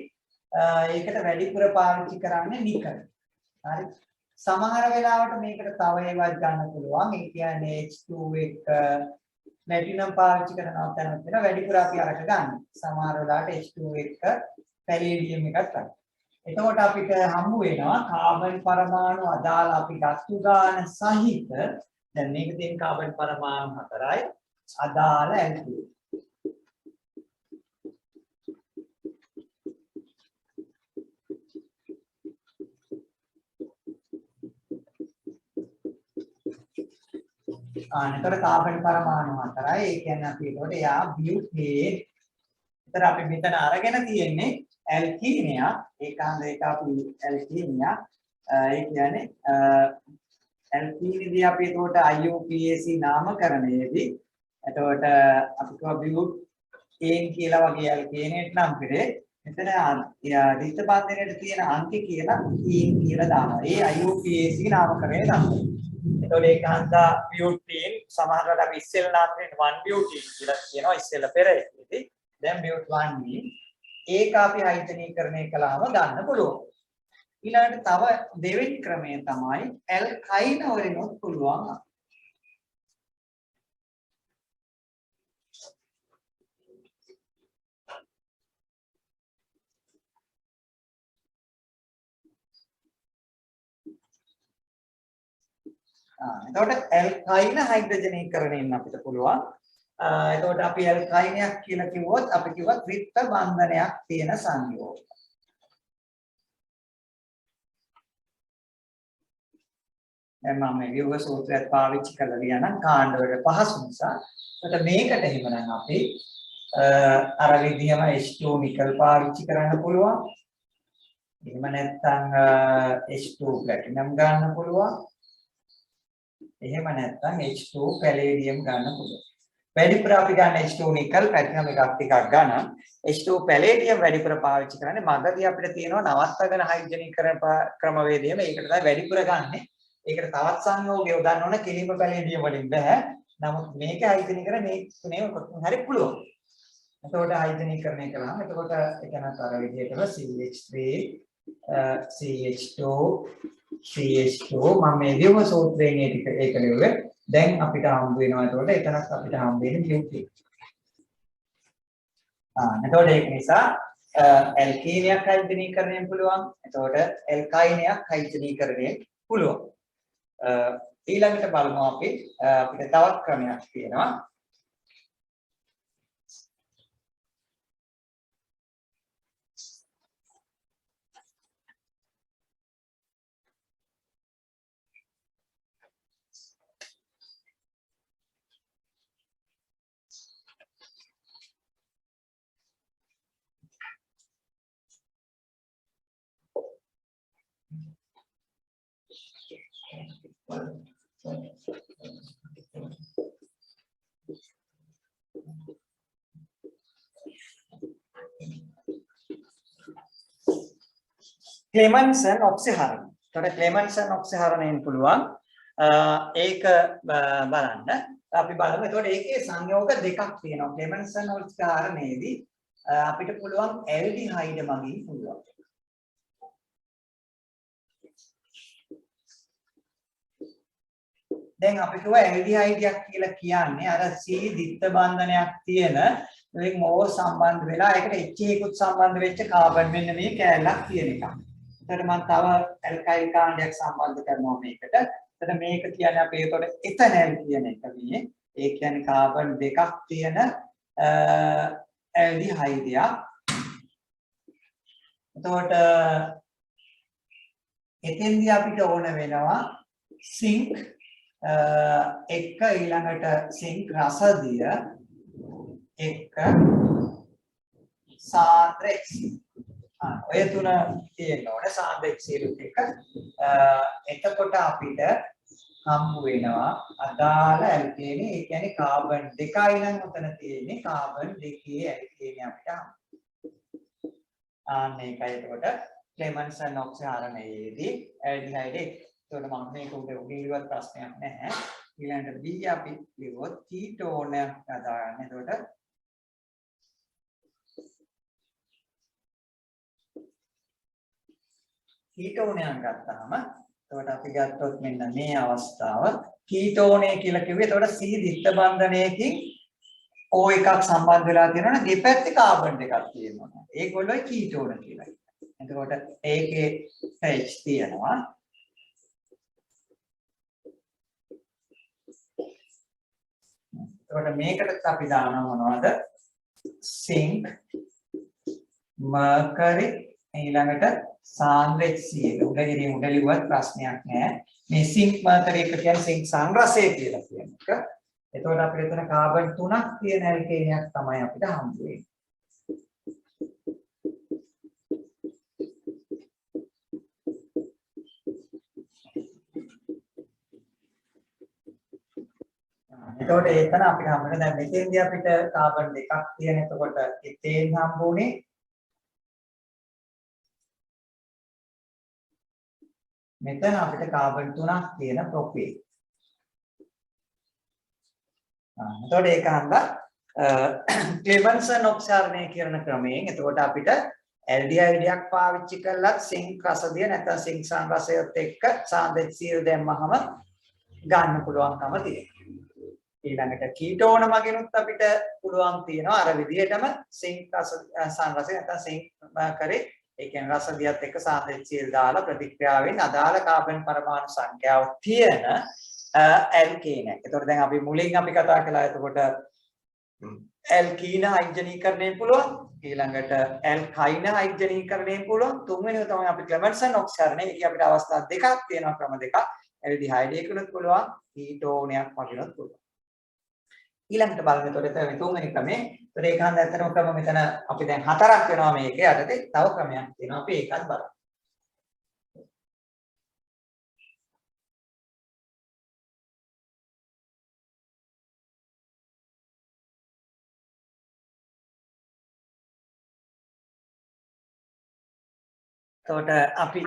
ඒකට වැඩිපුර පාවිච්චි කරන්නේ නිකල්. හරි. සමහර වෙලාවට මේකට තව ඒවත් ගන්න පුළුවන්. ඒ කියන්නේ H2 එක ප්ලැටිනම් පාවිච්චි කරනවා දැනත් වෙන වැඩිපුර අපි අරක ගන්න. සමහර වෙලාවට H2 එක පැලීඩියම් එකක් ගන්න. එතකොට අපිට හම්බ වෙනවා කාබන් පරමාණු අදාළ අපි ගත්තු ගාන සහිත දැන් මේක තියෙන කාබන් පරමාණු 4යි අදාළ ඇල්කියුම්. එතකොට කාබන් පරමාණු 4යි. ඒ කියන්නේ අපි ඒකට යා බියුටේන්. ඒතර අපි මෙතන අරගෙන තියෙන්නේ ඇල්කීනියක්. ඒකාන්ත ඒක අපි ඇල්කීනියක්. ඒ කියන්නේ ඇල්කීනේදී අපි ඒකට IUPAC නාමකරණයේදී එතකොට අපි කියව බියුටේන් කියලා වගේ ඇල්කීනේට නම් කරේ. මෙතන රිත බන්ධනයේ තියෙන අංක කියලා ඊන් කියලා දානවා. ඒ IUPAC නාමකරණය තමයි. එතකොට ඒකාන්ත බියුටීන් සමහරවිට අපි ඉස්සෙල්ලා නම් කරන්නේ 1 බියුටීන් කියලා කියනවා ඉස්සෙල්ලා පෙර එකේදී. දැන් බියුට් 1 ඒක අපි හයිඩ්‍රජනීකරණය කළාම ගන්න පුළුවන්. ඊළඟට තව දෙවෙනි ක්‍රමය තමයි ඇල්කයින වලිනුත් පුළුවන්. එතකොට ඇල්කයින හයිඩ්‍රජනීකරණයෙන් අපිට පුළුවන්. එතකොට අපි ඇල්කයිනයක් කියලා කිව්වොත් අපි කිව්වත් රිත්ත බන්ධනයක් තියෙන සංයෝග. දැන් මම මේ විවෘත සූත්‍රයක් පාවිච්චි කරලා ලියනම් කාණ්ඩ වල පහසු නිසා. එතකොට මේකට එහෙමනම් අපි අර විදිහම H2 නිකල් පාවිච්චි කරන්න පුළුවන්. එහෙම නැත්නම් H2 ප්ලැටිනම් ගන්න පුළුවන්. එහෙම නැත්නම් H2 පැලේඩියම් ගන්න පුළුවන්. වැඩිපුර අපි ගන්න H2 නිකල් ප්ලැටිනම් එකක් ටිකක් ගන්න. H2 පැලේඩියම් වැඩිපුර පාවිච්චි කරන්නේ මගදී අපිට තියෙනවා නවත්තගෙන හයිඩ්‍රජනීකරණ ක්‍රමවේදයම. ඒකට තමයි වැඩිපුර ගන්නෙ. ඒකට තවත් සංයෝගය යොදන්න ඕන කිලිම පැලේඩියම් වලින් බෑ. නමුත් මේක හයිඩ්‍රජනීකරණ මේ තුනේ කොහොම හරි පුළුවන්. එතකොට හයිඩ්‍රජනීකරණය කළාම එතකොට ඒක නතර විදිහටම CH3 CH2 CH2 මම මේ විවම සූත්‍රයෙන් ඒක ලියුවේ. දැන් අපිට හම්බ වෙනවා එතකොට එතනත් අපිට හම්බ වෙන්නේ බියුටීන්. එතකොට ඒක නිසා ඇල්කීනයක් හයිඩ්‍රජනීකරණයෙන් පුළුවන්. එතකොට ඇල්කයිනයක් හයිඩ්‍රජනීකරණයෙන් පුළුවන්. ඊළඟට බලමු අපි අපිට තවත් ක්‍රමයක් තියෙනවා. ක්ලෙමන්සන් ඔක්සිහරණ. එතකොට ක්ලෙමන්සන් ඔක්සිහරණයෙන් පුළුවන් ඒක බලන්න. අපි බලමු. එතකොට ඒකේ සංයෝග දෙකක් තියෙනවා. ක්ලෙමන්සන් ඔක්සිහරණයේදී අපිට පුළුවන් ඇල්ඩිහයිඩ් මගින් පුළුවන්. දැන් අපි කිව්වා ඇල්ඩිහයිඩයක් කියලා කියන්නේ අර C දිත්ත බන්ධනයක් තියෙන වලින් O සම්බන්ධ වෙලා ඒකට H එකකුත් සම්බන්ධ වෙච්ච කාබන් මෙන්න මේ කැලලක් තියෙන එක. එතකොට මම තව ඇල්කයිල් කාණ්ඩයක් සම්බන්ධ කරනවා මේකට. එතකොට මේක කියන්නේ අපි ඒතකොට එතනල් කියන එක මේ. ඒ කියන්නේ කාබන් දෙකක් තියෙන ඇල්ඩිහයිඩයක්. එතකොට එතෙන්දී අපිට ඕන වෙනවා සිංක් එක ඊළඟට සිංක් රසදිය එක සාන්ද්‍ර එක්සිල්. ඔය තුන තියෙන්න ඕනේ සාන්ද්‍ර එක්සිල් එක. එතකොට අපිට හම්බ වෙනවා අදාළ ඇල්කේනි. ඒ කියන්නේ කාබන් දෙකයි නම් උතන තියෙන්නේ කාබන් දෙකේ ඇල්කේනි අපිට හම්බ. මේකයි එතකොට ක්ලෙමන්සන් ඔක්සිහරණයේදී ඇල්ඩිහයිඩ් එක. එතකොට මම මේක උගිලිවත් ප්‍රශ්නයක් නැහැ. ඊළඟට B අපි ලියුවොත් කීටෝනයක් හදාගන්න. එතකොට කීටෝනයක් ගත්තාම එතකොට අපි ගත්තොත් මෙන්න මේ අවස්ථාව කීටෝනේ කියලා කිව්වේ. එතකොට C දිත්ත බන්ධනයකින් O එකක් සම්බන්ධ වෙලා තියෙනවනේ දෙපැත්තේ කාබන් දෙකක් තියෙනවා. ඒගොල්ලෝයි කීටෝන කියලා කියනවා. එතකොට ඒකේ H තියෙනවා. එතකොට මේකට අපි දානවා මොනවද? සිංක්, මර්කරි ඊළඟට සාන්ද්‍ර HCl. උඩලිවත් ප්‍රශ්නයක් නැහැ. මේ සිංක් මර්කරි එක කියන්නේ සිංක් සංරසය කියලා කියන එක. එතකොට අපිට එතන කාබන් 3ක් තියෙන ඇල්කේනියක් තමයි අපිට හම්බ වෙන්නේ. එතකොට එතන අපිට හම්බ වෙන දැන් මෙතෙන්දී අපිට කාබන් දෙකක් තියෙන. එතකොට එතෙන් හම්බුනේ මෙතන අපිට කාබන් 3ක් තියෙන ප්‍රොපේන්. එතකොට ඒක හන්දා ක්ලෙමන්සන් ඔක්සිහරණය කරන ක්‍රමයෙන් එතකොට අපිට ඇල්ඩිහයිඩයක් පාවිච්චි කළත් සිංක් රසදිය නැත්නම් සිංක් සංරසයත් එක්ක සාන්ද්‍ර HCl දැම්මහම ගන්න පුළුවන්කම තියෙනවා. ඊළඟට කීටෝන මගිනුත් අපිට පුළුවන් තියෙනවා අර විදිහටම සිංක් සංරසය නැත්නම් සිංක් කරේ ඒ කියන්නේ රසදියත් එක්ක සාන්ද්‍ර HCl දාලා ප්‍රතික්‍රියාවෙන් අදාළ කාබන් පරමාණු සංඛ්‍යාව තියෙන ඇල්කේන. එතකොට දැන් අපි මුලින් අපි කතා කළා එතකොට ඇල්කීන හයිඩ්‍රජනීකරණයෙන් පුළුවන්. ඊළඟට ඇල්කයින හයිඩ්‍රජනීකරණයෙන් පුළුවන්. තුන්වෙනිව තමයි අපි ක්ලෙමන්සන් ඔක්සිහරණය. ඒකේ අපිට අවස්ථා දෙකක් තියෙනවා ක්‍රම දෙකක්. ඇල්ඩිහයිඩ් එකකුත් පුළුවන්, කීටෝනයක් වගේවත් පුළුවන්. ඊළඟට බලන්න එතකොට මේ තුන්වෙනි ක්‍රමේ. ඒතර ඒක හන්ද ඇත්තටම ක්‍රම මෙතන අපි දැන් හතරක් වෙනවා මේකේ යටතේ. තව ක්‍රමයක් තියෙනවා. අපි ඒකත් බලමු. එතකොට අපි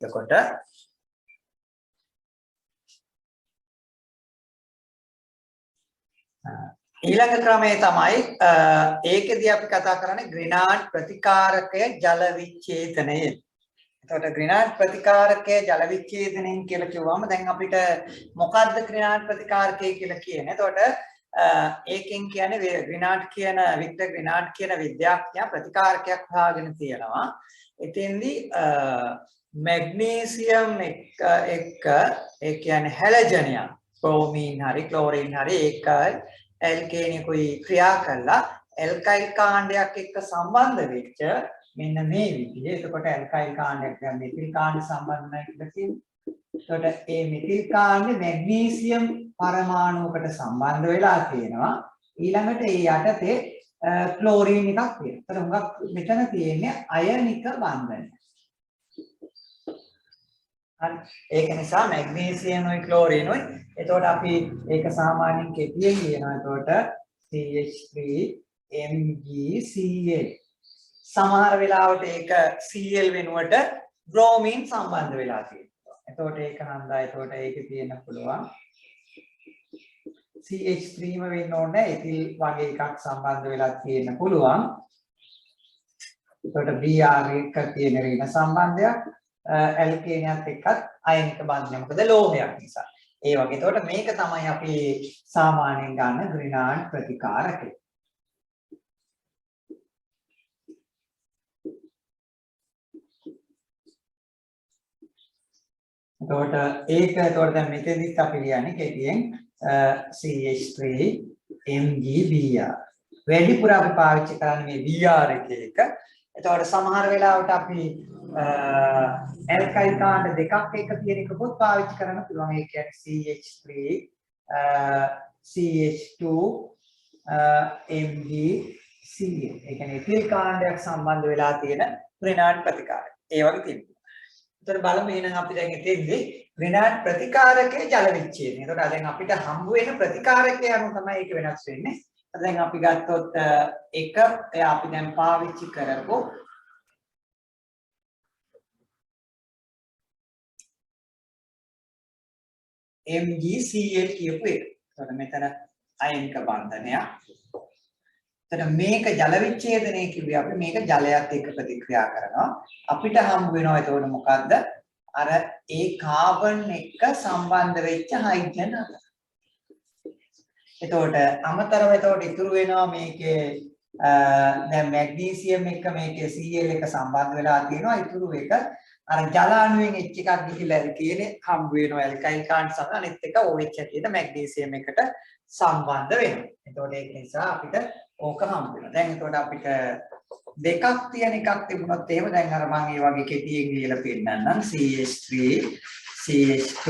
එතකොට ඊළඟ ක්‍රමය තමයි ඒකෙදී අපි කතා කරන්නේ ග්‍රිනාඩ් ප්‍රතිකාරකය ජල විච්ඡේදනය. එතකොට ග්‍රිනාඩ් ප්‍රතිකාරකය ජල විච්ඡේදනයෙන් කියලා කිව්වම දැන් අපිට මොකද්ද ග්‍රිනාඩ් ප්‍රතිකාරකය කියලා කියන්නේ? එතකොට ඒකෙන් කියන්නේ ග්‍රිනාඩ් කියන වික්ටර් ග්‍රිනාඩ් කියන විද්‍යාඥයා ප්‍රතිකාරකයක් හොයාගෙන තියෙනවා. එතෙන්දී මැග්නීසියම් එක්ක ඒ කියන්නේ හැලජනයක් බ්‍රෝමීන් හරි ක්ලෝරින් හරි ඒක ඇල්කේනියකුයි ක්‍රියා කළා ඇල්කයිල් කාණ්ඩයක් එක්ක සම්බන්ධ වෙච්ච මෙන්න මේ විදිහේ. එතකොට ඇල්කයිල් කාණ්ඩයක් දැන් මෙතිල් කාණ්ඩ සම්බන්ධ නැහැ කියලා කියන්නේ. එතකොට මේ මෙතිල් කාණ්ඩ මැග්නීසියම් පරමාණුවකට සම්බන්ධ වෙලා තියෙනවා. ඊළඟට ඒ යටතේ ක්ලෝරින් එකක් තියෙනවා. එතකොට හුඟක් මෙතන තියෙන්නේ අයනික බන්ධනය. ඒක නිසා මැග්නීසියම්යි ක්ලෝරිනුයි. එතකොට අපි ඒක සාමාන්‍යයෙන් කෙටියෙන් කියනවා. එතකොට CH3 MgCl සමහර වෙලාවට ඒක Cl වෙනුවට bromine සම්බන්ධ වෙලා තියෙනවා. එතකොට ඒක හන්දා එතකොට ඒකේ තියෙන්න පුළුවන් CH3ම වෙන්න ඕනේ එතිල් වගේ එකක් සම්බන්ධ වෙලා තියෙන්න පුළුවන්. එතකොට Br එක තියෙන ඍණ සම්බන්ධයක් ඇල්කේනියත් එක්කත් අයනික බන්ධනය. මොකද ලෝහයක් නිසා. ඒ වගේ. එතකොට මේක තමයි අපි සාමාන්‍යයෙන් ගන්න ග්‍රිනාන්ඩ් ප්‍රතිකාරකය. එතකොට එතකොට දැන් මෙතෙන්දිත් අපි ලියන්නේ කෙටියෙන් CH3 MgBr. වැඩිපුර අපි පාවිච්චි කරන්නේ මේ Br එක. එතකොට සමහර වෙලාවට අපි ඇල්කයිල් කාණ්ඩ දෙකක් එක තියෙන එකකුත් පාවිච්චි කරන්න පුළුවන්. ඒ කියන්නේ CH3 CH2 MgCl. ඒ කියන්නේ එතිල් කාණ්ඩයක් සම්බන්ධ වෙලා තියෙන ඍණාත්මක ප්‍රතිකාරය. ඒ වගේ තියෙනවා. එතකොට බලමු එහෙනම් අපි දැන් එතෙන්දී ඍණාත්මක ප්‍රතිකාරකයේ ජල විච්ඡේදය. එතකොට දැන් අපිට හම්බ වෙන ප්‍රතිකාරකය අනුව තමයි ඒක වෙනස් වෙන්නේ. දැන් අපි ගත්තොත් එක අපි දැන් පාවිච්චි කරපො MgCl කියපු එක. එතකොට මෙතන අයනික බන්ධනයක්. එතකොට මේක ජල විච්ඡේදනය කිව්වේ අපි මේක ජලයත් එක්ක ප්‍රතික්‍රියා කරනවා. අපිට හම්බ වෙනවා එතකොට මොකද්ද? අර ඒ කාබන් එක්ක සම්බන්ධ වෙච්ච හයිඩ්‍රජන් අත. එතකොට අමතරව එතකොට ඉතුරු වෙනවා මේකේ දැන් මැග්නීසියම් එක්ක මේකේ Cl එක සම්බන්ධ වෙලා තියෙනවා. ඉතුරු එක අර ජල අණුවෙන් H එකක් ගිහිල්ලා කියන්නේ හම්බ වෙනවා ඇල්කයිල් කාණ්ඩ සහ අනිත් එක OH කියන මැග්නීසියම් එකට සම්බන්ධ වෙනවා. එතකොට ඒක නිසා අපිට ඕක හම්බ වෙනවා. දැන් එතකොට අපිට දෙකක් තියෙන එකක් තිබුණොත් එහෙම දැන් අර මම මේ වගේ කෙටියෙන් ලියලා පෙන්නන්නම් CH3 CH2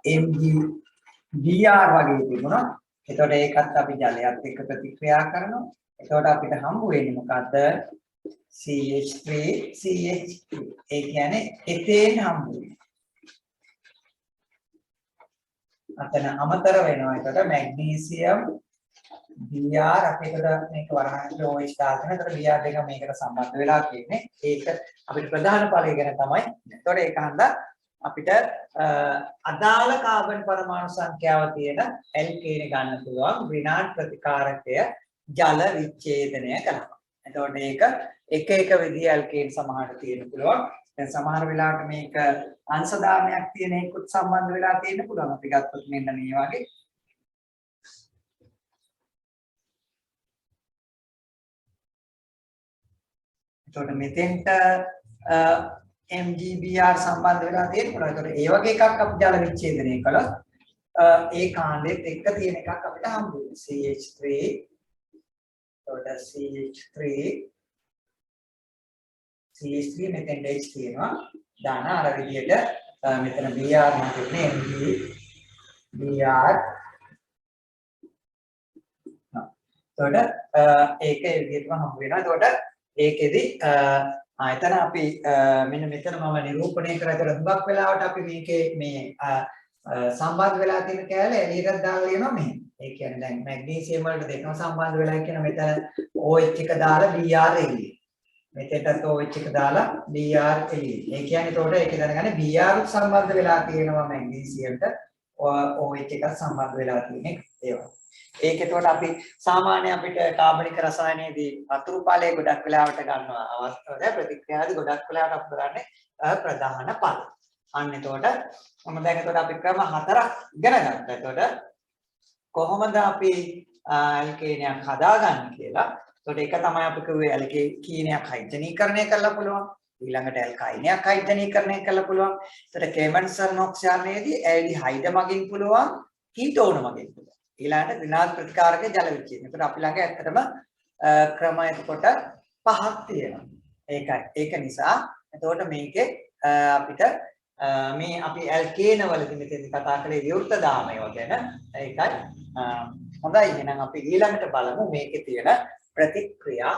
MgBr වගේ තිබුණා. එතකොට ඒකත් අපි ජලයත් එක්ක ප්‍රතික්‍රියා කරනවා. එතකොට අපිට හම්බ වෙන්නේ මොකද්ද? CH3 CH2. ඒ කියන්නේ එතේන් හම්බ වෙනවා. අතන අමතර වෙනවා. එතකොට මැග්නීසියම් Br අපිට මේක වරහන් OH දාගෙන එතකොට Br දෙක මේකට සම්බන්ධ වෙලා තියෙන්නේ. ඒක අපිට ප්‍රධාන ඵලය ගැන තමයි. එතකොට ඒක හන්දා අපිට අදාළ කාබන් පරමාණු සංඛ්‍යාව තියෙන ඇල්කේන ගන්න පුළුවන් ඍණාත්මක ප්‍රතිකාරකය ජල විච්ඡේදනය කරනවා. එතකොට මේක එක විදිහ ඇල්කේන සමහරට තියෙන්න පුළුවන්. දැන් සමහර වෙලාවට මේක අංශ දාමයක් තියෙන එකකුත් සම්බන්ධ වෙලා තියෙන්න පුළුවන්. අපි ගත්තොත් මෙන්න මේ වගේ. එතකොට මෙතෙන්ට MgBr සම්බන්ධ වෙලා තියෙන්න පුළුවන්. එතකොට ඒ වගේ එකක් අපි ජල විච්ඡේදනය කළොත් ඒ කාණ්ඩෙත් එක තියෙන එකක් අපිට හම්බ වෙනවා. CH3 එතකොට CH3 මෙතෙන් H තියෙනවා. දාන අර විදියට මෙතන Br නම් තියෙන්නේ MgBr. එතකොට ඒක ඒ විදිහටම හම්බ වෙනවා. එතකොට ඒකෙදි එතන අපි මෙන්න මෙතන මම නිරූපණය කරලා හුඟක් වෙලාවට අපි මේකේ මේ සම්බන්ධ වෙලා තියෙන කෑල්ල එළියට දාලා ලියනවා මෙහෙම. ඒ කියන්නේ දැන් මැග්නීසියම් වලට දෙකම සම්බන්ධ වෙලා කියන මෙතන OH එක දාලා Br එළිය. මෙතෙන්ටත් OH එක දාලා Br එළිය. ඒ කියන්නේ එතකොට ඒක දැනගන්න Br සම්බන්ධ වෙලා තියෙනවා මැග්නීසියම්ට OH එක සම්බන්ධ වෙලා තියෙන ඒවා. ඒක එතකොට අපි සාමාන්‍ය අපිට කාබනික රසායනයේදී වතුරු ඵලය ගොඩක් වෙලාවට ගන්නවා අවස්ථාවද ප්‍රතික්‍රියාවේදී ගොඩක් වෙලාවට අපි කරන්නේ ප්‍රධාන ඵල. අන්න එතකොට මම දැන් එතකොට අපි ක්‍රම 4ක් ඉගෙන ගත්තා. එතකොට කොහොමද අපි ඇල්කේනයක් හදාගන්නේ කියලා. එතකොට ඒක තමයි අපි කිව්වේ ඇල්කීනයක් හයිඩ්‍රජනීකරණය කරලා පුළුවන්. ඊළඟට ඇල්කයිනයක් හයිඩ්‍රජනීකරණය කරලා පුළුවන්. එතකොට කේමන්සර් නොක්සියානේදී ඇල්ඩිහයිඩ් මගින් පුළුවන්, කීටෝන මගින් පුළුවන්. ඊළඟට ඍණාත්මක ප්‍රතිකාරක ජල විච්ඡේදනය. එතකොට අපි ළඟ ඇත්තටම ක්‍රම එතකොට 5ක් තියෙනවා. ඒක නිසා එතකොට මේකේ අපිට මේ අපි ඇල්කේන වලදී මෙතෙන්දි කතා කරේ විවෘත දාමය ගැන. ඒකයි හොඳයි. එහෙනම් අපි ඊළඟට බලමු මේකේ තියෙන ප්‍රතික්‍රියා.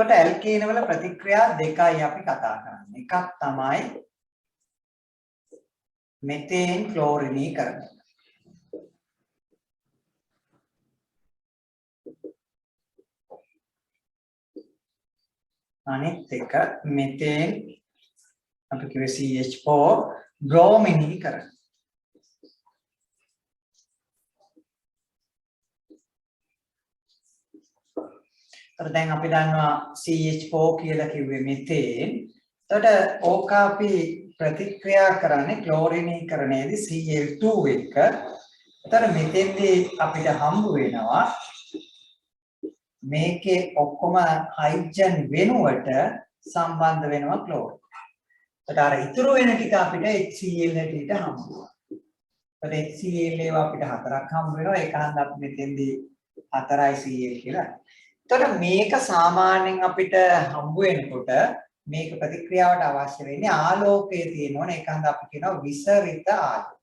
එතකොට ඇල්කේන වල ප්‍රතික්‍රියා දෙකයි අපි කතා කරන්නේ. එකක් තමයි මෙතේන් ක්ලෝරිනීකරණය. අනිත් එක මෙතේන් අපි කිව්වේ CH4 බ්‍රෝමිනීකරණය. දැන් අපි දන්නවා CH4 කියලා කිව්වේ මෙතේන්. එතකොට ඕක අපි ප්‍රතික්‍රියා කරන්නේ ක්ලෝරිනීකරණයේදී Cl2 එක. එතකොට මෙතෙන්දී අපිට හම්බ වෙනවා මේකේ ඔක්කොම හයිඩ්‍රජන් වෙනුවට සම්බන්ධ වෙනවා ක්ලෝරින්. එතකොට අර ඉතුරු වෙන ටික අපිට HCl හැටියට හම්බ වෙනවා. එතකොට HCl ඒවා අපිට හතරක් හම්බ වෙනවා. ඒක හන්ද අපි මෙතෙන්දී 4යි Cl කියලා. එතකොට මේක සාමාන්‍යයෙන් අපිට හම්බ වෙනකොට මේක ප්‍රතික්‍රියාවට අවශ්‍ය වෙන්නේ ආලෝකය තියෙනවනේ. ඒක හන්ද අපි කියනවා විසරිත ආලෝකය.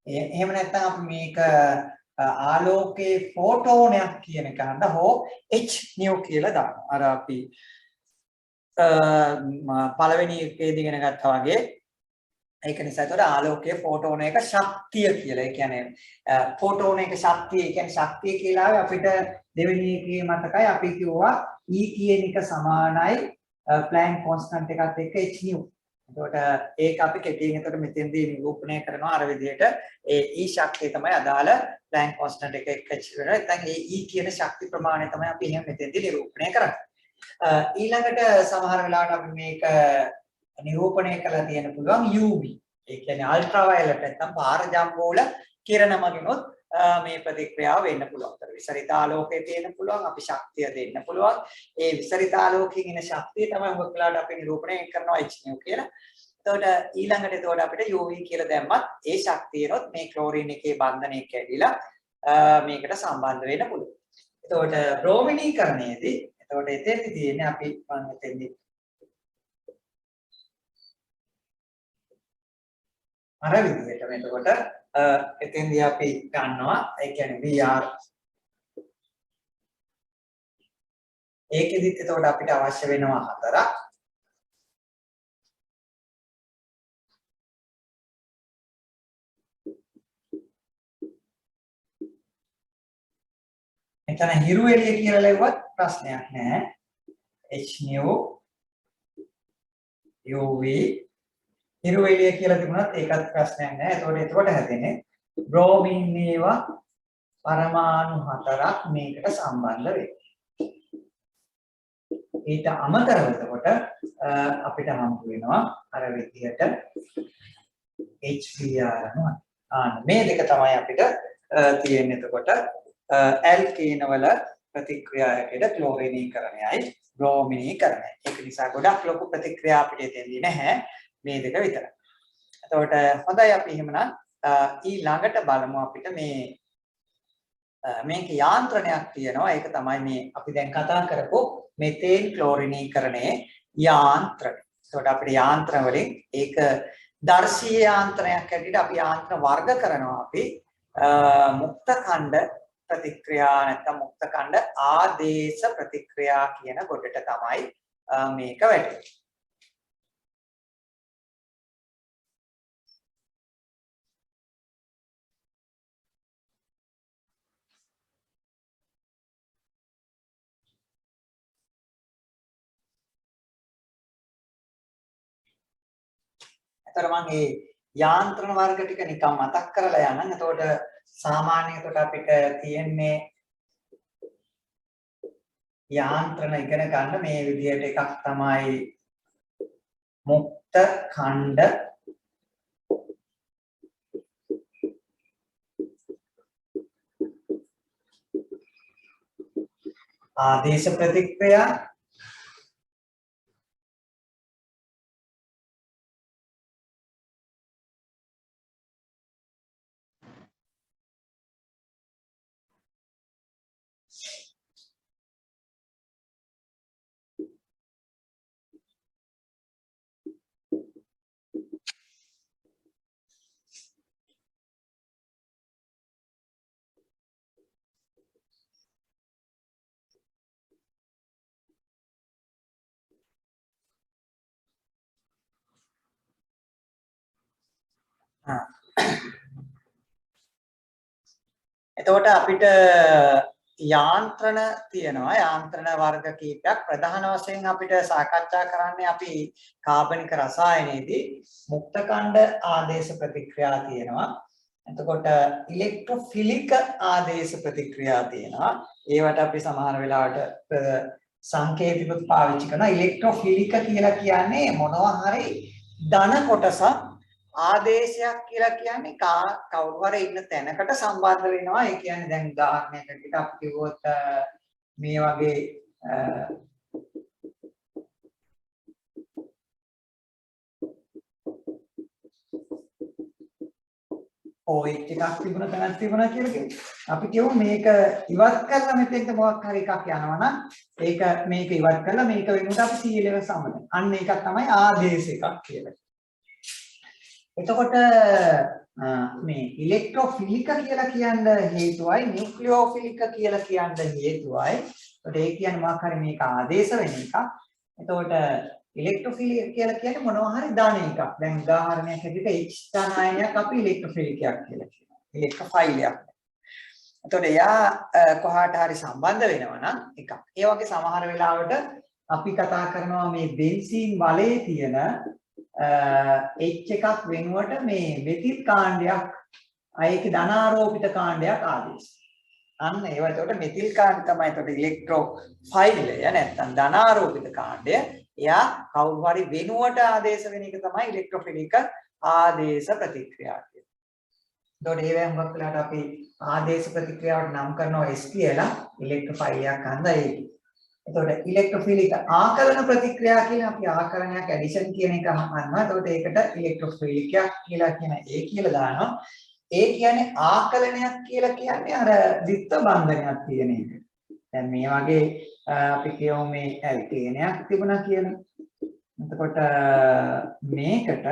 එහෙම නැත්නම් අපි මේක ආලෝකයේ ෆෝටෝනයක් කියන එක හන්ද හෝ hν කියලා දානවා. අර අපි පළවෙනි එකේදී ඉගෙන ගත්තා වගේ ඒක නිසා ඒතකොට ආලෝකයේ ෆෝටෝන එක ශක්තිය කියලා. ඒ කියන්නේ ෆෝටෝන එක ශක්තිය. ඒ කියන්නේ ශක්තිය කියලා අපිට දෙවෙනි එකේ මතකයි අපි කිව්වා E කියන එක සමානයි ප්ලෑන්ක් කොන්ස්ටන්ට් එකත් එක්ක hν. එතකොට ඒක අපි කෙටියෙන් එතකොට මෙතෙන්දී නිරූපණය කරනවා අර විදිහට ඒ E ශක්තිය තමයි අදාළ ප්ලෑන්ක් කොන්ස්ටන්ට් එක එක්ක වෙනවා. නැත්නම් ඒ E කියන ශක්ති ප්‍රමාණය තමයි අපි එහෙම මෙතෙන්දී නිරූපණය කරන්නේ. ඊළඟට සමහර වෙලාවට අපි මේක නිරූපණය කළා තියෙන පුළුවන් UV. ඒ කියන්නේ අල්ට්‍රා වයලට් නැත්නම් පාරජම්බෝල කිරණ මගිනුත් මේ ප්‍රතික්‍රියාව වෙන්න පුළුවන්. විසරිත ආලෝකයේ තියෙන පුළුවන් අපි ශක්තිය දෙන්න පුළුවන්. ඒ විසරිත ආලෝකයෙන් එන ශක්තිය තමයි හුඟක් වෙලාවට අපි නිරූපණය කරනවා hν කියලා. එතකොට ඊළඟට එතකොට අපිට UV කියලා දැම්මත් ඒ ශක්තියනොත් මේ ක්ලෝරින් එකේ බන්ධනය කැඩිලා මේකට සම්බන්ධ වෙන්න පුළුවන්. එතකොට බ්‍රෝමිනීකරණයේදී එතකොට එතෙන්දි තියෙන්නේ අපි එතෙන්දි අර විදිහටම එතකොට එතෙන්දී අපි ගන්නවා ඒ කියන්නේ Br ඒකෙදිත් එතකොට අපිට අවශ්‍ය වෙනවා 4ක්. එතන හිරු එළිය කියලා ලැබුවත් ප්‍රශ්නයක් නැහැ. hν UV හිරු එළිය කියලා තිබුණත් ඒකත් ප්‍රශ්නයක් නැහැ. එතකොට හැදෙන්නේ බ්‍රෝමින් ඒවා පරමාණු 4ක් මේකට සම්බන්ධ වෙනවා. ඊට අමතරව එතකොට අපිට හම්බ වෙනවා අර විදිහට HBr අණු. මේ දෙක තමයි අපිට තියෙන්නේ එතකොට ඇල්කේන වල ප්‍රතික්‍රියාවකට ක්ලෝරිනීකරණයයි බ්‍රෝමිනීකරණයයි. ඒක නිසා ගොඩක් ලොකු ප්‍රතික්‍රියා අපිට දෙන්නේ නැහැ. මේ දෙක විතරයි. එතකොට හොඳයි අපි එහෙමනම් ඊළඟට බලමු අපිට මේක යාන්ත්‍රණයක් තියෙනවා. ඒක තමයි මේ අපි දැන් කතා කරපු මෙතේන් ක්ලෝරිනීකරණයේ යාන්ත්‍රණය. එතකොට අපිට යාන්ත්‍රණ වලින් ඒක දර්ශීය යාන්ත්‍රණයක් ඇටියට අපි යාන්ත්‍ර වර්ග කරනවා. අපි මුක්ත ඛණ්ඩ ප්‍රතික්‍රියා නැත්නම් මුක්ත ඛණ්ඩ ආදේශ ප්‍රතික්‍රියා කියන කොටට තමයි මේක වැටෙන්නේ. එතකොට මම මේ යාන්ත්‍රණ වර්ග ටික නිකන් මතක් කරලා යන්නම්. එතකොට සාමාන්‍යයෙන් එතකොට අපිට තියෙන්නේ යාන්ත්‍රණ ඉගෙන ගන්න මේ විදිහට එකක් තමයි මුක්ත ඛණ්ඩ ආදේශ ප්‍රතික්‍රියා ආ. එතකොට අපිට යාන්ත්‍රණ තියෙනවා යාන්ත්‍රණ වර්ග කීපයක් ප්‍රධාන වශයෙන් අපිට සාකච්ඡා කරන්නේ අපි කාබනික රසායනයේදී මුක්තකණ්ඩ ආදේශ ප්‍රතික්‍රියා තියෙනවා එතකොට ඉලෙක්ට්‍රොෆිලික ආදේශ ප්‍රතික්‍රියා තියෙනවා ඒවට අපි සමහර වෙලාවට සංකේතිකුත් පාවිච්චි කරනවා ඉලෙක්ට්‍රොෆිලික කියලා කියන්නේ මොනවා හරි ධන කොටසක් ආදේශයක් කියලා කියන්නේ කවුරු හරි ඉන්න තැනකට සම්බන්ධ වෙනවා. ඒ කියන්නේ දැන් උදාහරණයකට අපි කිව්වොත් මේ වගේ OH එකක් තිබුණා තැනක් තිබුණා කියලා කියමු. අපි කියමු මේක ඉවත් කරලා මෙතෙන්ට මොකක් හරි එකක් යනවා නම් ඒක මේක ඉවත් කරලා මේක වෙනුවට අපි C level සමන. අන්න ඒක තමයි ආදේශ එකක් කියලා. එතකොට මේ ඉලෙක්ට්‍රොෆිලික කියලා කියන්න හේතුවයි නියුක්ලියෝෆිලික කියලා කියන්න හේතුවයි. ඒකට ඒ කියන්නේ මොකක් හරි මේක ආදේශ වෙන එකක්. එතකොට ඉලෙක්ට්‍රොෆිලික කියලා කියන්නේ මොනවා හරි ධන එකක්. දැන් උදාහරණයක් හැටියට H ධන අයනයක් අපි ඉලෙක්ට්‍රොෆිලිකයක් කියලා කියනවා. ඉලෙක්ට්‍රොෆයිලයක්. එතකොට එයා කොහාට හරි සම්බන්ධ වෙනවා නම් එකක්. ඒ වගේ සමහර වෙලාවට අපි කතා කරනවා මේ බෙන්සීන් වලේ තියෙන H එකක් වෙනුවට මේ මෙතිල් කාණ්ඩයක් අයේක ධනාරෝපිත කාණ්ඩයක් ආදේශ. අන්න ඒව එතකොට මෙතිල් කාණ්ඩ තමයි එතකොට ඉලෙක්ට්‍රොෆයිලය නැත්නම් ධනාරෝපිත කාණ්ඩය. එයා කවුරු හරි වෙනුවට ආදේශ වෙන එක තමයි ඉලෙක්ට්‍රොෆිලික ආදේශ ප්‍රතික්‍රියා කියන්නේ. එතකොට ඒ වගේම හුඟක් වෙලාවට අපි ආදේශ ප්‍රතික්‍රියාවට නම් කරනවා S කියලා ඉලෙක්ට්‍රොෆයිලයක් අන්දා ඒක. එතකොට ඉලෙක්ට්‍රොෆිලික ආකලන ප්‍රතික්‍රියා කියන අපි ආකලනයක් ඇඩිෂන් කියන එක අහනවා. එතකොට ඒකට ඉලෙක්ට්‍රොෆිලිකයක් කියලා කියන ඒ කියලා දානවා. ඒ කියන්නේ ආකලනයක් කියලා කියන්නේ අර ද්විත්ව බන්ධනයක් තියෙන එක. දැන් මේ වගේ අපි කියමු මේ ඇල්කේනයක් තිබුණා කියලා. එතකොට මේකට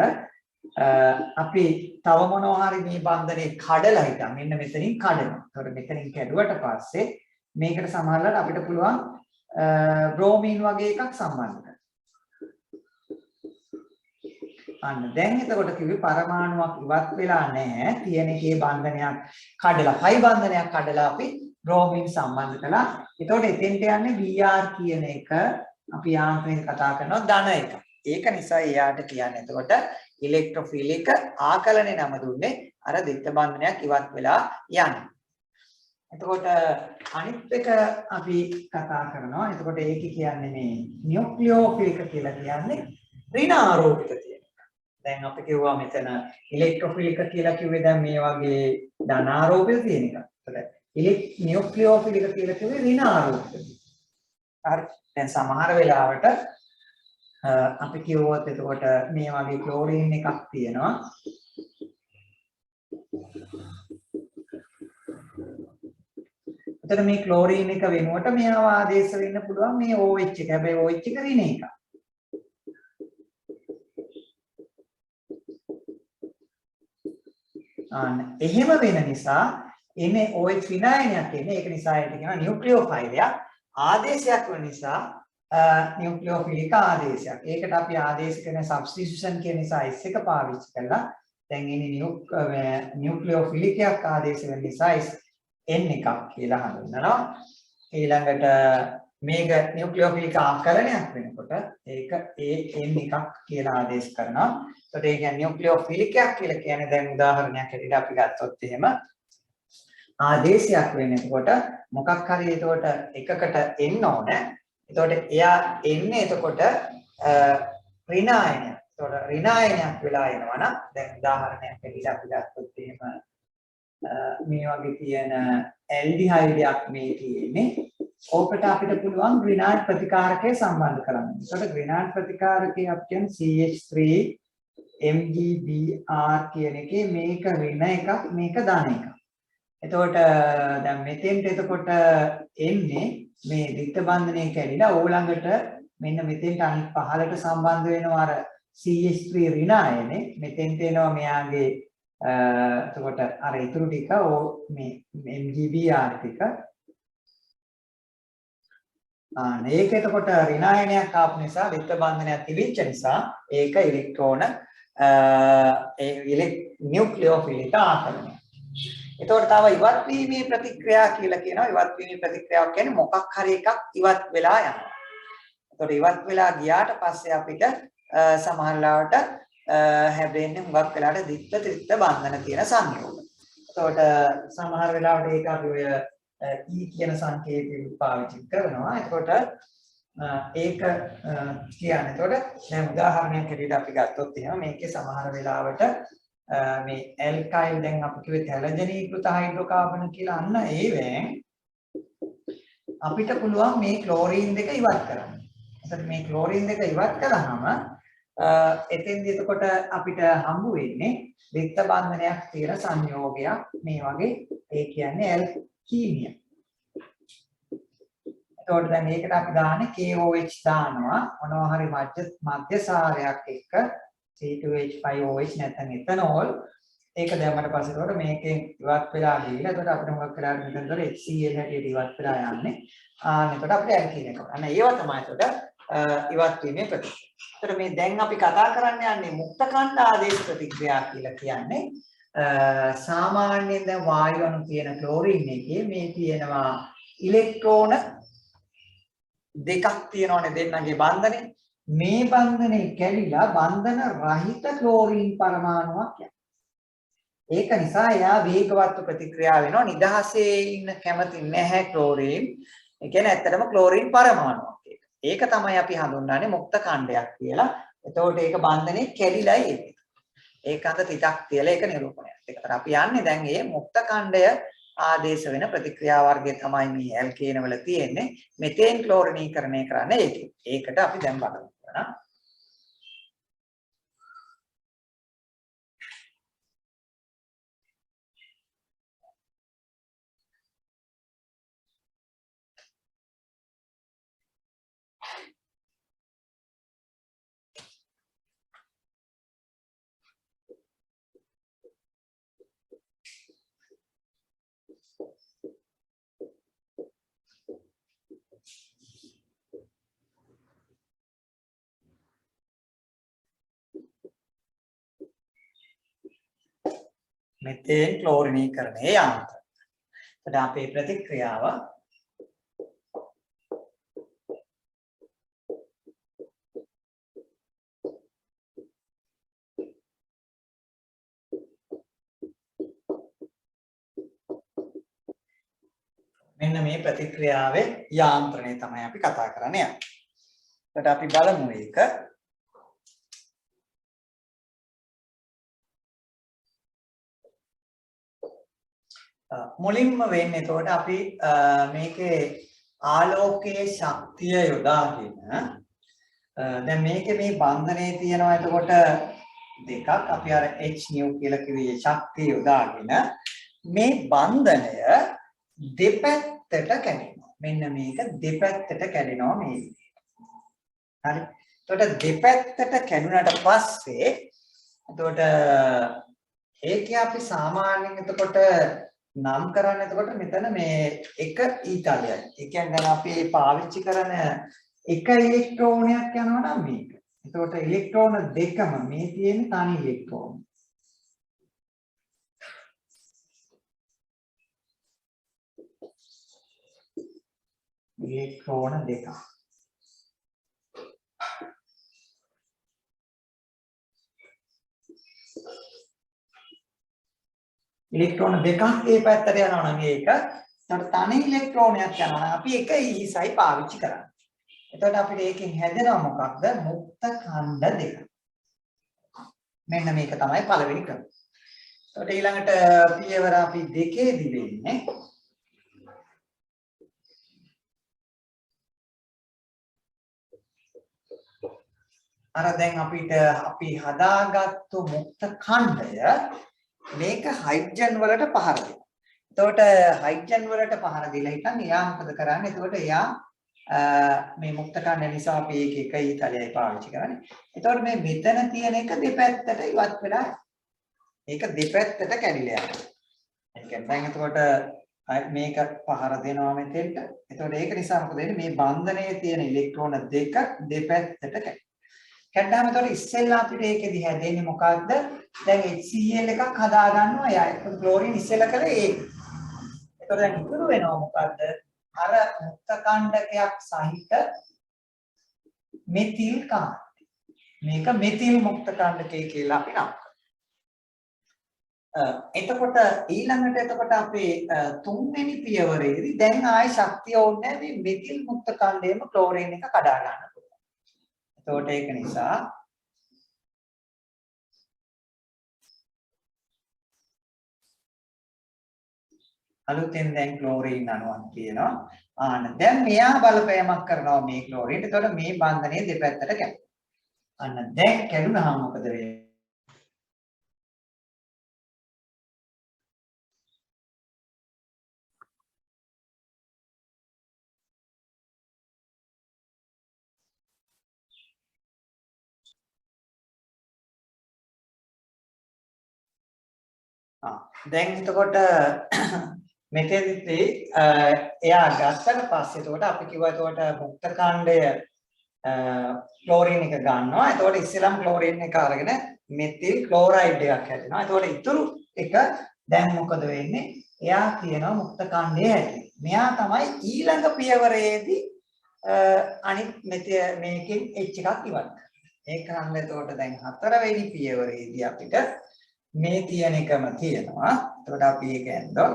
අපි තව මොනවා හරි මේ බන්ධනේ කඩලා හිටන් මෙන්න මෙතනින් කඩනවා. එතකොට මෙතනින් කැඩුවට පස්සේ මේකට සමහරවිට අපිට පුළුවන් බ්‍රෝමීන් වගේ එකක් සම්බන්ධ කරගන්න. අන්න දැන් එතකොට කිව්වේ පරමාණුවක් ඉවත් වෙලා නැහැ. තියෙන එකේ බන්ධනයක් කඩලා පයි බන්ධනයක් කඩලා අපි බ්‍රෝමීන් සම්බන්ධ කළා. එතකොට එතෙන්ට යන්නේ Br කියන එක අපි යාන්ත්‍රයෙන් කතා කරනවා ධන එක. ඒක නිසා එයාට කියන්නේ එතකොට ඉලෙක්ට්‍රොෆිලික ආකලනේ නම දුන්නේ අර ද්විත්ව බන්ධනයක් ඉවත් වෙලා යන්නේ. එතකොට අනිත් එක අපි කතා කරනවා. එතකොට ඒක කියන්නේ මේ නියුක්ලියෝෆිලික කියලා කියන්නේ ඍණ ආරෝපිත තියෙන එක. දැන් අපි කිව්වා මෙතන ඉලෙක්ට්‍රොෆිලික කියලා කිව්වේ දැන් මේ වගේ ධන ආරෝපිත තියෙන එක. එතකොට නියුක්ලියෝෆිලික කියලා කිව්වේ ඍණ ආරෝපිත. හරි. දැන් සමහර වෙලාවට අපි කිව්වොත් එතකොට මේ වගේ ක්ලෝරින් එකක් තියෙනවා. එතන මේ ක්ලෝරින් එක වෙනුවට මෙයාව ආදේශ වෙන්න පුළුවන් මේ OH එක. හැබැයි OH එක ඍණ එකක්. අන්න එහෙම වෙන නිසා එන්නේ OH විනායනයක් එන්නේ. ඒක නිසා ඒකට කියනවා නියුක්ලියෝෆයිලයක්. ආදේශයක් වෙන නිසා නියුක්ලියෝෆිලික ආදේශයක්. ඒකට අපි ආදේශ කරන සබ්ස්ටිටියුෂන් කියන නිසා S එක පාවිච්චි කළා. දැන් ඉන්නේ නියුක්ලියෝෆිලිකයක් ආදේශ වෙන නිසා N එකක් කියලා හඳුන්වනවා. ඊළඟට මේක නියුක්ලියෝෆිලික ආකලනයක් වෙනකොට ඒක N එකක් කියලා ආදේශ කරනවා. එතකොට ඒ කියන්නේ නියුක්ලියෝෆිලිකයක් කියලා කියන්නේ දැන් උදාහරණයක් හැටියට අපි ගත්තොත් එහෙම ආදේශයක් වෙන්නේ එතකොට මොකක් හරි එතකොට එකකට එන්න ඕනේ. එතකොට එයා එන්නේ එතකොට ඍණායනයක්. එතකොට ඍණායනයක් වෙලා එනවනම් දැන් උදාහරණයක් හැටියට අපි ගත්තොත් එහෙම මේ වගේ තියෙන ඇල්ඩිහයිඩයක් මේ තියෙන්නේ. ඕකට අපිට පුළුවන් ඍණායන ප්‍රතිකාරකයේ සම්බන්ධ කරන්න. ඒකට ඍණායන ප්‍රතිකාරකයේ අපි කියන්නේ CH3 MgBr කියන එකේ මේක ඍණ එකක් මේක ධන එකක්. එතකොට දැන් මෙතෙන්ට එතකොට එන්නේ මේ ද්විත්ව බන්ධනය කැඩිලා ඕලඟට මෙන්න මෙතෙන්ට අනිත් පහලට සම්බන්ධ වෙනවා අර CH3 ඍණායනේ. මෙතෙන්ට එනවා මෙයාගේ එතකොට අර ඉතුරු ටික මේ MgBr ටික මේක එතකොට ඍණායනයක් ආපු නිසා ද්විත්ව බන්ධනයක් තිබිච්ච නිසා ඒක ඉලෙක්ට්‍රෝන නියුක්ලියෝෆිල් එක ආකරණය. එතකොට තව ඉවත් වීමේ ප්‍රතික්‍රියා කියලා කියනවා. ඉවත් වීමේ ප්‍රතික්‍රියාවක් කියන්නේ මොකක් හරි එකක් ඉවත් වෙලා යනවා. එතකොට ඉවත් වෙලා ගියාට පස්සේ අපිට සමහර ලාවට හැබෙන්නේ හුඟක් වෙලාට දිත්ත ත්‍රිත්ත බන්ධන තියෙන සංයෝග. එතකොට සමහර වෙලාවට ඒක අපි ඔය E කියන සංකේතය පාවිච්චි කරනවා. එතකොට ඒක කියන්නේ එතකොට දැන් උදාහරණයක් හැටියට අපි ගත්තොත් එහෙම මේකේ සමහර වෙලාවට මේ ඇල්කයිල් දැන් අපි කිව්වේ හැලජනීකృత හයිඩ්‍රෝකාබන කියලා අන්න ඒවෙන් අපිට පුළුවන් මේ ක්ලෝරින් දෙක ඉවත් කරන්න. එතකොට මේ ක්ලෝරින් දෙක ඉවත් කළාම එතෙන්දී එතකොට අපිට හම්බ වෙන්නේ රික්ත බන්ධනයක් තියෙන සංයෝගයක් මේ වගේ ඒ කියන්නේ ඇල්කීමිය. එතකොට දැන් මේකට අපි දාන්නේ KOH දානවා මොනවා හරි මධ්‍යසාරයක් එක්ක C2H5OH නැත්නම් එතනෝල් ඒක දැම්මට පස්සේ එතකොට මේකෙන් ඉවත් වෙලා ගිහිල්ලා එතකොට අපිට මොකක් කරාද මෙතනතර HCl හැටියට ඉවත් වෙලා යන්නේ. එතකොට අපිට ඇල්කීන එක. අන්න ඒවා තමයි එතකොට ඉවත් වීමේ ප්‍රතික්‍රියා. එතකොට මේ දැන් අපි කතා කරන්න යන්නේ මුක්ත ඛණ්ඩ ආදේශ ප්‍රතික්‍රියා කියලා කියන්නේ සාමාන්‍යයෙන් දැන් වායු අණු තියෙන ක්ලෝරින් එකේ මේ තියෙනවා ඉලෙක්ට්‍රෝන දෙකක් තියෙනවනේ දෙන්නගේ බන්ධනේ. මේ බන්ධනේ කැඩිලා බන්ධන රහිත ක්ලෝරින් පරමාණුවක් යනවා. ඒක නිසා එයා වේගවත් ප්‍රතික්‍රියා වෙනවා. නිදහසේ ඉන්න කැමති නැහැ ක්ලෝරින්. ඒ කියන්නේ ඇත්තටම ක්ලෝරින් පරමාණුවක් ඒක. ඒක තමයි අපි හඳුන්වන්නේ මුක්ත ඛණ්ඩයක් කියලා. එතකොට ඒක බන්ධනේ කැඩිලා එන්නේ. ඒකන්ත තිතක් තියලා ඒක නිරූපණයක්. ඒකට අපි යන්නේ දැන් මේ මුක්ත ඛණ්ඩය ආදේශ වෙන ප්‍රතික්‍රියා වර්ගය තමයි මේ ඇල්කේන වල තියෙන්නේ. මෙතේන් ක්ලෝරිනීකරණය කරන්නේ ඒකේ. ඒකට අපි දැන් බලමු. මෙතේන් ක්ලෝරිනීකරණයේ යාන්ත්‍රය. එතකොට අපේ ප්‍රතික්‍රියාව මෙන්න මේ ප්‍රතික්‍රියාවේ යාන්ත්‍රණය තමයි අපි කතා කරන්නේ. එතකොට අපි බලමු ඒක. මුලින්ම වෙන්නේ එතකොට අපි මේකේ ආලෝකයේ ශක්තිය යොදාගෙන දැන් මේකේ මේ බන්ධනයේ තියෙනවා එතකොට දෙකක් අපි අර H nu කියලා කිව්වේ ශක්තිය යොදාගෙන මේ බන්ධනය දෙපැත්තට කැඩෙනවා. මෙන්න මේක දෙපැත්තට කැඩෙනවා මේ විදිහට. හරි. එතකොට දෙපැත්තට කැඩුනට පස්සේ එතකොට ඒකේ අපි සාමාන්‍යයෙන් එතකොට නම් කරන්නේ එතකොට මෙතන මේ එක ඊතලයයි. ඒ කියන්නේ දැන් අපි පාවිච්චි කරන එක ඉලෙක්ට්‍රෝනයක් යනවා නම් මේක. එතකොට ඉලෙක්ට්‍රෝන දෙකම මේ තියෙන තනි ඉලෙක්ට්‍රෝන. ඉලෙක්ට්‍රෝන දෙකක්. ඉලෙක්ට්‍රෝන දෙකක් ඒ පැත්තට යනවා නම් ඒක එතකොට තනි ඉලෙක්ට්‍රෝනයක් යනවා නම් අපි එක ඊසයි පාවිච්චි කරන්නේ. එතකොට අපිට ඒකෙන් හැදෙනවා මොකක්ද? මුක්ත ඛණ්ඩ දෙක. මෙන්න මේක තමයි පළවෙනි ක්‍රම. එතකොට ඊළඟට පියවර අපි දෙකේදී වෙන්නේ අර දැන් අපිට අපි හදාගත්තු මුක්ත ඛණ්ඩය මේක හයිඩ්‍රජන් වලට පහර දෙනවා. එතකොට හයිඩ්‍රජන් වලට පහර දීලා හිටන් එයා මොකද කරන්නේ? එතකොට එයා මේ මුක්ත ඛණ්ඩ නිසා අපි එක ඊතලයයි පාවිච්චි කරන්නේ. එතකොට මේ මෙතන තියෙන එක දෙපැත්තට ඉවත් වෙලා ඒක දෙපැත්තට කැඩිලා යනවා. ඒ කියන්නේ දැන් එතකොට මේක පහර දෙනවා මෙතෙන්ට. එතකොට ඒක නිසා මොකද වෙන්නේ? මේ බන්ධනයේ තියෙන ඉලෙක්ට්‍රෝන දෙක දෙපැත්තට කැඩෙනවා. කැඩාම එතකොට ඉස්සෙල්ලා අපිට ඒකෙදි හැදෙන්නේ මොකක්ද? දැන් HCl එකක් හදා ගන්නවා යා. ඒක ක්ලෝරින් ඉස්සෙල්ලා කළේ ඒක. එතකොට දැන් ඉතුරු වෙනවා මොකද්ද? අර මුක්ත කණ්ඩකයක් සහිත මෙතිල් කාණ්ඩය. මේක මෙතිල් මුක්ත කණ්ඩකය කියලා අපි නම් කරනවා. එතකොට ඊළඟට එතකොට අපේ තුන්වෙනි පියවරේදී දැන් ආයේ ශක්තිය ඕනේ මේ මෙතිල් මුක්ත කණ්ඩයේම ක්ලෝරින් එක කඩා ගන්න පුළුවන්. එතකොට ඒක නිසා අලුතෙන් දැන් ක්ලෝරින් අණුවක් තියෙනවා. දැන් මෙයා බලපෑමක් කරනවා මේ ක්ලෝරින්. එතකොට මේ බන්ධනය දෙපැත්තට කැඩෙනවා. දැන් කැඩුනහම මොකද වෙන්නේ? දැන් එතකොට මෙතෙන්දී එයා ගත්තට පස්සේ එතකොට අපි කිව්වා එතකොට මුක්ත කාණ්ඩය ක්ලෝරින් එක ගන්නවා. එතකොට ඉස්සෙල්ලාම ක්ලෝරින් එක අරගෙන මෙතිල් ක්ලෝරයිඩ් එකක් හැදෙනවා. එතකොට ඉතුරු එක දැන් මොකද වෙන්නේ? එයා කියනවා මුක්ත කාණ්ඩය හැදෙන්නේ. මෙයා තමයි ඊළඟ පියවරේදී අනිත් මේකෙන් H එකක් ඉවත් කරන්නේ. ඒක නම් එතකොට දැන් හතරවෙනි පියවරේදී අපිට මේ තියෙන එකම තියෙනවා. එතකොට අපි ඒක ඇන්දොත්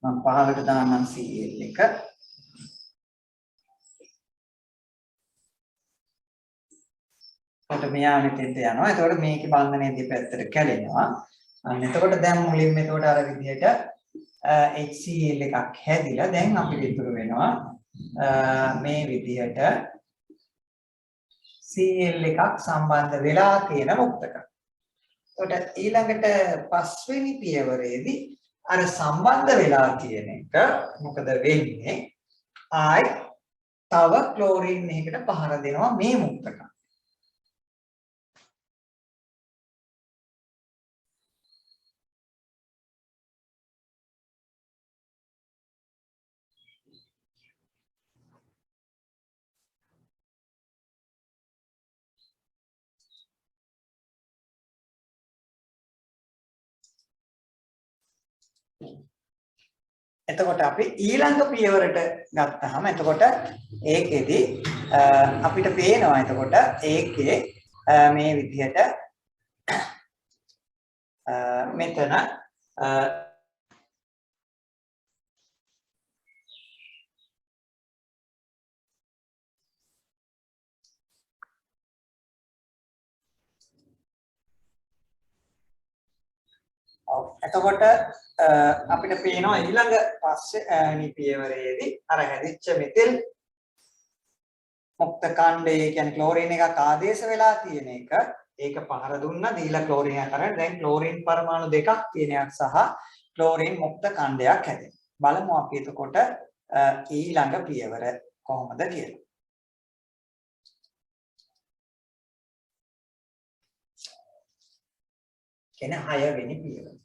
මම පහලට දාන්නම් Cl එක. එතකොට මෙයා මෙතෙන්ට යනවා. එතකොට මේකේ බන්ධනයේ දෙපැත්තට කැඩෙනවා. අන්න එතකොට දැන් මුලින්ම එතකොට අර විදිහට HCl එකක් හැදිලා දැන් අපිට ඉතුරු වෙනවා මේ විදිහට Cl එකක් සම්බන්ධ වෙලා තියෙන මුක්තක. එතකොට ඊළඟට පස්වෙනි පියවරේදී අර සම්බන්ධ වෙලා තියෙන එක මොකද වෙන්නේ? ආයි තව ක්ලෝරින් එකකට පහර දෙනවා මේ මුක්තක. එතකොට අපි ඊළඟ පියවරට ගත්තාම එතකොට ඒකෙදි අපිට පේනවා එතකොට ඒකේ මේ විදිහට මෙතන එතකොට අපිට පේනවා ඊළඟ පස්සේ පියවරේදී අර හැදිච්ච මෙතිල් මුක්ත කාණ්ඩය කියන්නේ ක්ලෝරින් එකක් ආදේශ වෙලා තියෙන එක ඒක පහර දුන්නා දීලා ක්ලෝරින් එකක් අරගෙන දැන් ක්ලෝරින් පරමාණු දෙකක් තියෙන එකක් සහ ක්ලෝරින් මුක්ත කාණ්ඩයක් හැදෙනවා. බලමු අපි එතකොට ඊළඟ පියවර කොහොමද කියලා. කියන 6 වෙනි පියවර.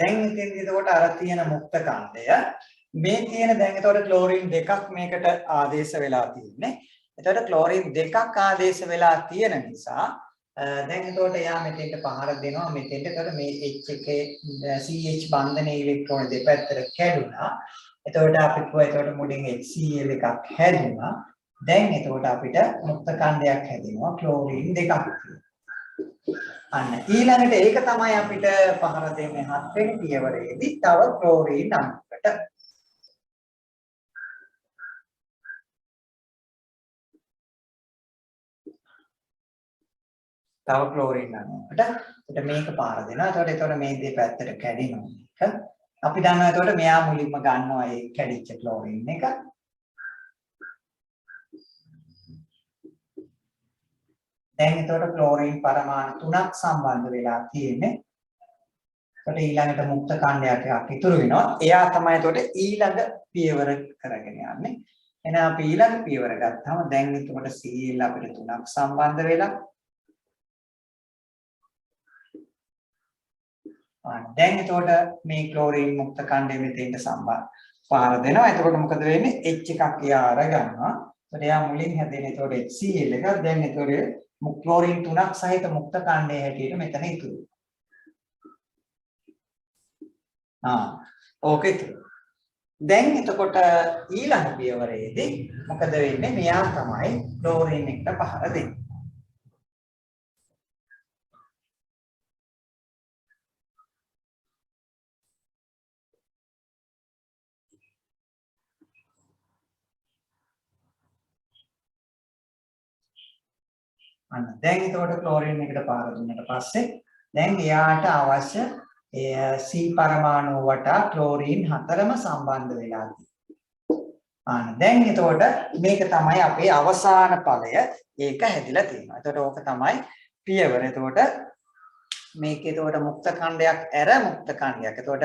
දැන් ඉතින් එතකොට අර තියෙන මුක්ත කාණ්ඩය මේ තියෙන දැන් එතකොට ක්ලෝරින් දෙකක් මේකට ආදේශ වෙලා තියෙන්නේ. එතකොට ක්ලෝරින් දෙකක් ආදේශ වෙලා තියෙන නිසා දැන් එතකොට එයා මෙතෙන්ට පහර දෙනවා මෙතෙන්ට. එතකොට මේ H එකේ CH බන්ධනයේ ඉලෙක්ට්‍රෝන දෙපැත්තට කැඩුනා. එතකොට අපි කිව්වා එතකොට මුලින් HCl එකක් හැදුනා. දැන් එතකොට අපිට මුක්ත කාණ්ඩයක් හැදෙනවා ක්ලෝරින් දෙකක්. අන්න ඊළඟට ඒක තමයි අපිට පහර දෙන්නේ 7 වෙනි පියවරේදී තව ක්ලෝරින් අණුවකට. තව ක්ලෝරින් අණුවකට. එතකොට මේක පහර දෙනවා. එතකොට මේ දෙපැත්තට කැඩෙනවා මේක. අපි දන්නවා එතකොට මෙයා මුලින්ම ගන්නවා ඒ කැඩිච්ච ක්ලෝරින් එක. දැන් එතකොට ක්ලෝරින් පරමාණු 3ක් සම්බන්ධ වෙලා තියෙන්නේ. එතකොට ඊළඟට මුක්ත කාණ්ඩයක් එකක් ඉතුරු වෙනවා. එයා තමයි එතකොට ඊළඟ පියවර කරගෙන යන්නේ. එහෙනම් අපි ඊළඟ පියවර ගත්තාම දැන් එතකොට Cl අපිට 3ක් සම්බන්ධ වෙලා. දැන් එතකොට මේ ක්ලෝරින් මුක්ත කාණ්ඩය මෙතෙන්ට සම්බන්ධ පාර දෙනවා. එතකොට මොකද වෙන්නේ? H එකක් එයා අරගන්නවා. එතකොට එයා මුලින් හැදෙන එතකොට HCl එක දැන් එතකොට ක්ලෝරින් 3ක් සහිත මුක්ත කාණ්ඩයේ හැටියට මෙතන ඉතුරු. ඕකේ. දැන් එතකොට ඊළඟ පියවරේදී මොකද වෙන්නේ? මෙයා තමයි ක්ලෝරින් එකට පහර දෙන්නේ. දැන් එතකොට ක්ලෝරින් එකට පාර දුන්නට පස්සේ දැන් එයාට අවශ්‍ය C පරමාණු වටා ක්ලෝරින් 4ම සම්බන්ධ වෙලා තියෙනවා. දැන් එතකොට මේක තමයි අපේ අවසාන ඵලය. ඒක හැදිලා තියෙනවා. එතකොට ඕක තමයි පියවර. එතකොට මේක එතකොට මුක්ත ඛණ්ඩයක් ඇර මුක්ත ඛණ්ඩයක්. එතකොට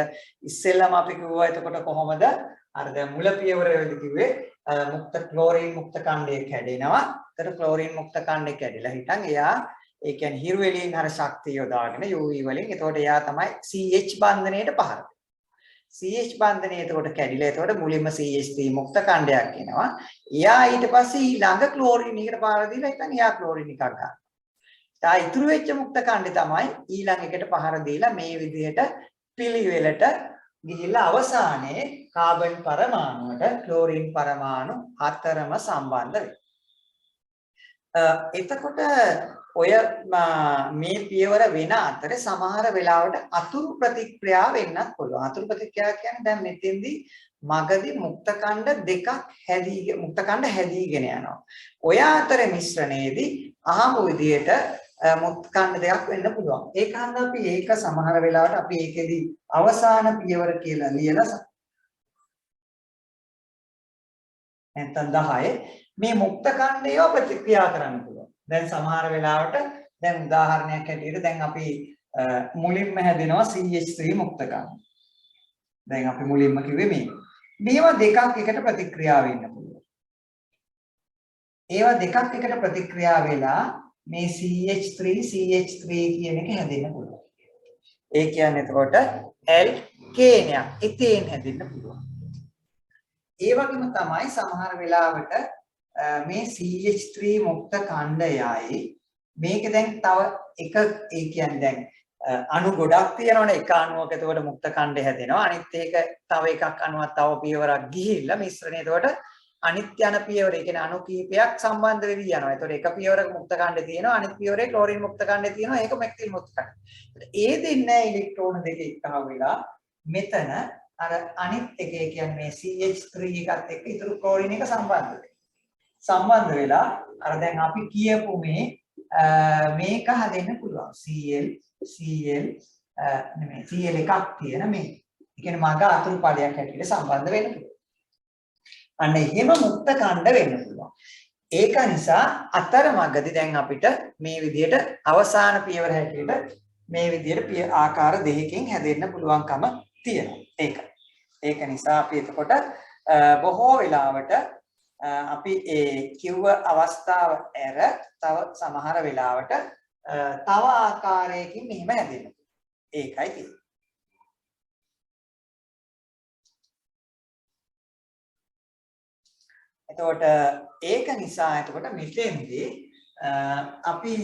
ඉස්සෙල්ලාම අපි කිව්වා එතකොට කොහොමද? අර දැන් මුල පියවරේදී කිව්වේ මුක්ත ක්ලෝරින් මුක්ත ඛණ්ඩයක් හැදෙනවා. එතකොට ක්ලෝරින් මුක්ත ඛණ්ඩයක් හැදිලා හිටන් එයා ඒ කියන්නේ හිරු වලින් හර ශක්තිය යොදාගෙන UV වලින් එතකොට එයා තමයි CH බන්ධනයට පහර දෙන්නේ. CH බන්ධනය එතකොට කැඩිලා එතකොට මුලින්ම CH3 මුක්ත ඛණ්ඩයක් එනවා. එයා ඊට පස්සේ ඊළඟ ක්ලෝරින් එකට පාර දීලා හිටන් එයා ක්ලෝරින් එකක් ගන්නවා. තා ඉතුරු වෙච්ච මුක්ත ඛණ්ඩය තමයි ඊළඟ එකට පහර දීලා මේ විදිහට පිළිවෙලට ගිහිල්ලා අවසානයේ කාබන් පරමාණුවට ක්ලෝරින් පරමාණු 4ම සම්බන්ධ වෙනවා. එතකොට ඔය මේ පියවර වෙන අතරේ සමහර වෙලාවට අතුරු ප්‍රතික්‍රියා වෙන්නත් පුළුවන්. අතුරු ප්‍රතික්‍රියා කියන්නේ දැන් මෙතෙන්දී මගදී මුක්ත ඛණ්ඩ දෙකක් මුක්ත ඛණ්ඩ හැදීගෙන යනවා. ඔය අතරේ මිශ්‍රණයේදී අහමු විදියට මුක්ත ඛණ්ඩ දෙකක් වෙන්න පුළුවන්. ඒක හන්ද අපි ඒක සමහර වෙලාවට අපි ඒකෙදී අවසාන පියවර කියලා ලියලා නැත්නම් 10 මේ මුක්ත ඛණ්ඩයව ප්‍රතික්‍රියා කරන්න පුළුවන්. දැන් සමහර වෙලාවට දැන් උදාහරණයක් ඇටියට දැන් අපි මුලින්ම හැදෙනවා CH3 මුක්ත ඛණ්ඩ. දැන් අපි මුලින්ම කිව්වේ මේවා දෙකක් එකට ප්‍රතික්‍රියා වෙන්න පුළුවන්. ඒවා දෙකක් එකට ප්‍රතික්‍රියා වෙලා මේ CH3 කියන එක හැදෙන්න පුළුවන්. ඒ කියන්නේ එතකොට ඇල්කේනයක් ඉතින් හැදෙන්න පුළුවන්. ඒ වගේම තමයි සමහර වෙලාවට මේ CH3 මුක්ත ඛණ්ඩයයි මේක දැන් තව එක ඒ කියන්නේ දැන් අණු ගොඩක් තියෙනවනේ එක අණුවක එතකොට මුක්ත ඛණ්ඩය හැදෙනවා අනිත් එක තව එකක් අණුවක් තව පියවරක් ගිහිල්ලා මිශ්‍රණය එතකොට අනිත් යන පියවර ඒ කියන්නේ අණු කීපයක් සම්බන්ධ වෙවි යනවා. එතකොට එක පියවරක මුක්ත ඛණ්ඩය තියෙනවා අනිත් පියවරේ ක්ලෝරින් මුක්ත ඛණ්ඩය තියෙනවා ඒක මෙතිල් මුක්ත ඛණ්ඩය. ඒ දෙන්නේ ඉලෙක්ට්‍රෝන දෙක එකහ වෙලා මෙතන අර අනිත් එකේ කියන්නේ මේ CH3 එකත් එක්ක ඉතුරු ක්ලෝරින් එක සම්බන්ධ වෙලා අර දැන් අපි කියපු මේක හදෙන්න පුළුවන් Cl නෙමෙයි Cl එකක් තියෙන මේ. ඒ කියන්නේ මග අතුරු ඵලයක් හැටියට සම්බන්ධ වෙන්න පුළුවන්. අන්න එහෙම මුක්ත ඛණ්ඩ වෙන්න පුළුවන්. ඒක නිසා අතරමඟදී දැන් අපිට මේ විදිහට අවසාන පියවර හැටියට මේ විදිහට ආකාර දෙකකින් හැදෙන්න පුළුවන්කම තියෙනවා. ඒක නිසා අපි එතකොට බොහෝ වෙලාවට අපි ඒ කිව්ව අවස්ථාව ඇර තව සමහර වෙලාවට තව ආකාරයකින් මෙහෙම හැදෙනවා. ඒකයි තියෙන්නේ. එතකොට ඒක නිසා එතකොට මෙතෙන්දී අපි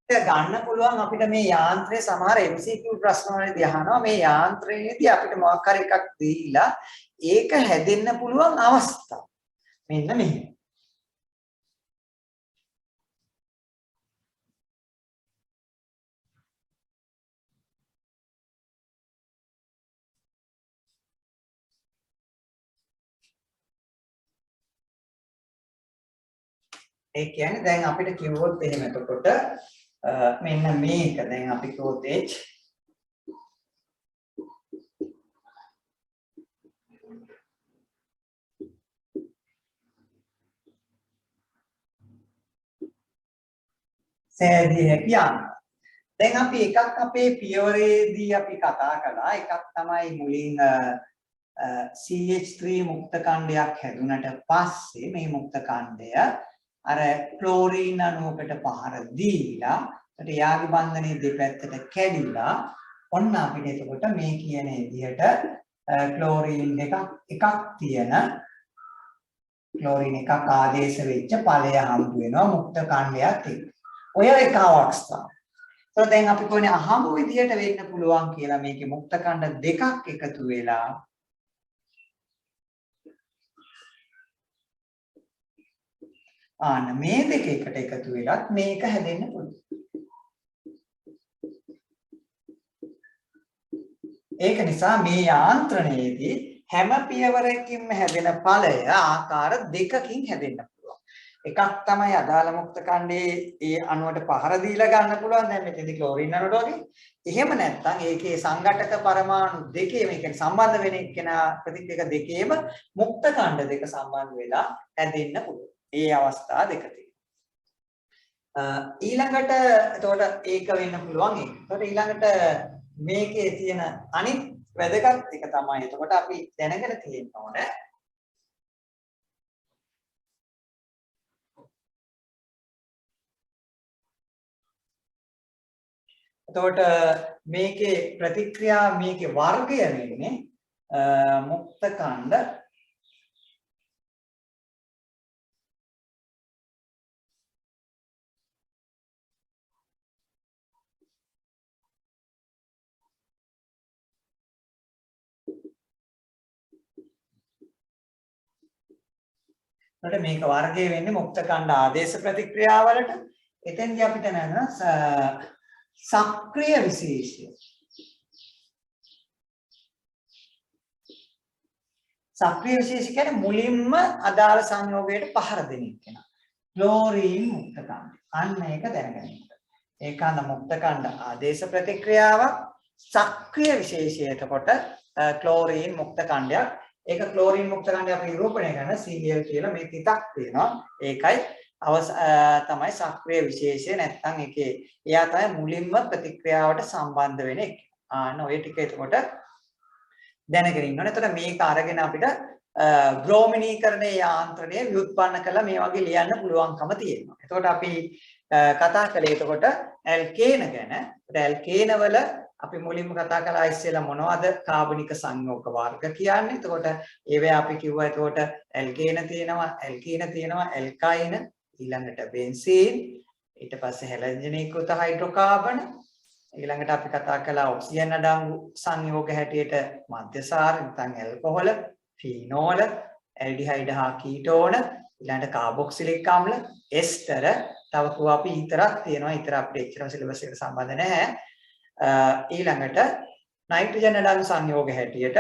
ගන්න පුළුවන් අපිට මේ යාන්ත්‍රයේ සමහර MCQ ප්‍රශ්න වලදී අහනවා මේ යාන්ත්‍රයේදී අපිට මොකක් හරි එකක් දීලා ඒක හැදෙන්න පුළුවන් අවස්ථා. මෙන්න මෙහෙම. ඒ කියන්නේ දැන් අපිට කිව්වොත් එහෙම එතකොට මෙන්න මේක දැන් අපි කිව්වොත් H සෑදී හැකි ආන්තර. දැන් අපි එකක් අපේ පියවරේදී අපි කතා කළා. එකක් තමයි මුලින් CH3 මුක්ත කණ්ඩයක් හැදුනට පස්සේ මේ මුක්ත කණ්ඩය අර ක්ලෝරීන් අණුවකට පහර දීලා ඒකට යාගි බන්ධනයේ දෙපැත්තට කැඩිලා ඔන්න අපිට එතකොට මේ කියන විදිහට ක්ලෝරීන් එකක් තියෙන ක්ලෝරීන් එකක් ආදේශ වෙච්ච ඵලය හම්බ වෙනවා මුක්ත කණ්ඩයක් එක්ක. ඔය එක අවස්ථාව. ඒත් දැන් අපි කොහොනේ අහඹු විදියට වෙන්න පුළුවන් කියලා මේකේ මුක්ත කණ්ඩ දෙකක් එකතු වෙලා මේ දෙක එකට එකතු වෙලත් මේක හැදෙන්න පුළුවන්. ඒක නිසා මේ යාන්ත්‍රණයේදී හැම පියවරකින්ම හැදෙන ඵලය ආකාර දෙකකින් හැදෙන්න පුළුවන්. එකක් තමයි අදාළ මුක්ත කණ්ඩේ ඒ අණුවට පහර දීලා ගන්න පුළුවන්. දැන් මෙතනදී ක්ලෝරින් අණුවට වගේ. එහෙම නැත්නම් ඒකේ සංඝටක පරමාණු දෙකේම ඒ කියන්නේ සම්බන්ධ වෙන එක්කෙනා ප්‍රතික්‍රියක දෙකේම මුක්ත කණ්ඩ දෙක සම්බන්ධ වෙලා හැදෙන්න පුළුවන්. ඒ අවස්ථා දෙක තියෙනවා. ඊළඟට එතකොට ඒක වෙන්න පුළුවන් ඒක. එතකොට ඊළඟට මේකේ තියෙන අනිත් වැදගත් එක තමයි එතකොට අපි දැනගෙන තියෙන්න ඕනේ. එතකොට මේකේ ප්‍රතික්‍රියා මේකේ වර්ගය වෙන්නේ මුක්ත කණ්ඩ එතකොට මේක වර්ගය වෙන්නේ මුක්ත කණ්ඩ ආදේශ ප්‍රතික්‍රියාවලට. එතෙන්දී අපිට නේද සක්‍රීය විශේෂය. සක්‍රීය විශේෂ කියන්නේ මුලින්ම අදාළ සංයෝගයට පහර දෙන කෙනා. ක්ලෝරීන් මුක්ත කණ්ඩ. අන්න ඒක දැනගන්න. ඒකාන්ත මුක්ත කණ්ඩ ආදේශ ප්‍රතික්‍රියාවක් සක්‍රීය විශේෂය. එතකොට ක්ලෝරීන් මුක්ත කණ්ඩයක්. ඒක ක්ලෝරීන් මුක්ත කණ්ඩය අපි නිරූපණය කරන Cl කියලා මේ තිතක් තියෙනවා. ඒකයි තමයි සක්‍රීය විශේෂය. නැත්නම් ඒකේ එයා තමයි මුලින්ම ප්‍රතික්‍රියාවට සම්බන්ධ වෙන එක. ඔය ටික එතකොට දැනගෙන ඉන්න ඕනේ. එතකොට මේක අරගෙන අපිට බ්‍රෝමිනීකරණයේ යාන්ත්‍රණය ව්‍යුත්පන්න කළා මේ වගේ ලියන්න පුළුවන්කම තියෙනවා. එතකොට අපි කතා කළේ එතකොට ඇල්කේන ගැන. ඒත් ඇල්කේන වල අපි මුලින්ම කතා කළා ඉස්සෙල්ලා මොනවද කාබනික සංයෝග වර්ග කියන්නේ. එතකොට ඒවැ අපි කිව්වා එතකොට ඇල්කේන තියෙනවා, ඇල්කීන තියෙනවා, ඇල්කයින, ඊළඟට බෙන්සීන්, ඊට පස්සේ හැලජනීකృత හයිඩ්‍රෝකාබන, ඊළඟට අපි කතා කළා ඔක්සිජන් අඩංගු සංයෝග හැටියට මධ්‍යසාර නැත්නම් ඇල්කොහොල, ෆීනෝල, ඇල්ඩිහයිඩ් හා කීටෝන, ඊළඟට කාබොක්සිලික් අම්ල, එස්ටර, තව කිව්වා අපි ඊතරක් තියෙනවා. ඊතර අපිට එච්චරම සිලබස් එකට සම්බන්ධ නැහැ. ඊළඟට නයිට්‍රජන් අඩංගු සංයෝග හැටියට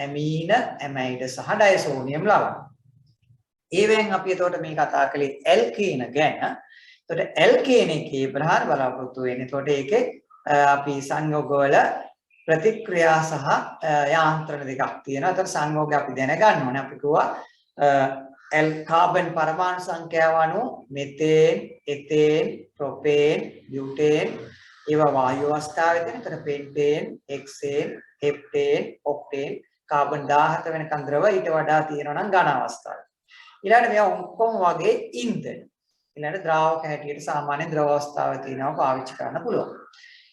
ඇමීන, ඇමයිඩ් සහ ඩයසෝනියම් ලවණ. ඒවෙන් අපි එතකොට මේ කතා කළේ ඇල්කීන ගැන. එතකොට ඇල්කේන එකේ ප්‍රහාර බලාපොරොත්තු වෙන්නේ. එතකොට ඒකේ අපි සංයෝගවල ප්‍රතික්‍රියා සහ යාන්ත්‍රණ දෙකක් තියෙනවා. එතකොට සංයෝගය අපි දැනගන්න ඕනේ. අපි කිව්වා කාබන් පරමාණු සංඛ්‍යාව අනුව මෙතේන්, එතේන්, ප්‍රොපේන්, බියුටේන් ඒවා වායු අවස්ථාවේ තියෙන. එතන පෙන්ටේන්, හෙක්සේන්, හෙප්ටේන්, ඔක්ටේන් කාබන් 17 වෙනකන් ද්‍රව ඊට වඩා තියෙනවා නම් ඝන අවස්ථාවේ. ඊළඟට මේවා ඔක්කොම වගේ ඉන්ධන. ඊළඟට ද්‍රාවක හැටියට සාමාන්‍ය ද්‍රව අවස්ථාවේ තියෙනවා පාවිච්චි කරන්න පුළුවන්.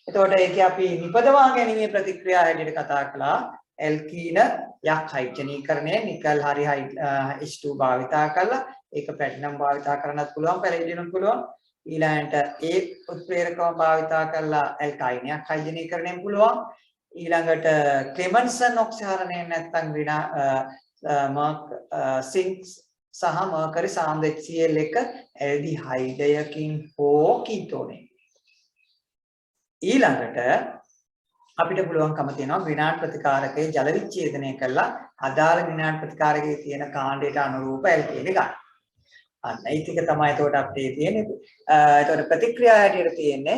එතකොට ඒකේ අපි නිපදවා ගැනීමේ ප්‍රතික්‍රියා හැටියට කතා කළා ඇල්කීන යක් හයිඩ්‍රජනීකරණය නිකල් හරි H2 භාවිතා කරලා ඒක ප්ලැටිනම් භාවිතා කරන්නත් පුළුවන් පැලඩියම් පුළුවන්. ඊළඟට ඒ උත්ප්‍රේරකව භාවිතා කරලා ඇල්කයිනයක් හයිඩ්‍රජනීකරණයෙන් පුළුවන්. ඊළඟට ක්ලෙමන්සන් ඔක්සිහරණය නැත්නම් සින්ක් සහ මර්කරි සාන්ද්‍ර HCl එක ඇල්ඩිහයිඩයකින් හෝ කීටෝනේ. ඊළඟට අපිට පුළුවන්කම තියෙනවා විනාඩ ප්‍රතිකාරකයේ ජල විච්ඡේදනය කළා අදාළ විනාඩ ප්‍රතිකාරකයේ තියෙන කාණ්ඩයට අනුරූප ඇල්කේන ගන්න. අන්න ඒ ටික තමයි එතකොට අපිට තියෙන්නේ. එතකොට ප්‍රතික්‍රියා හැටියට තියෙන්නේ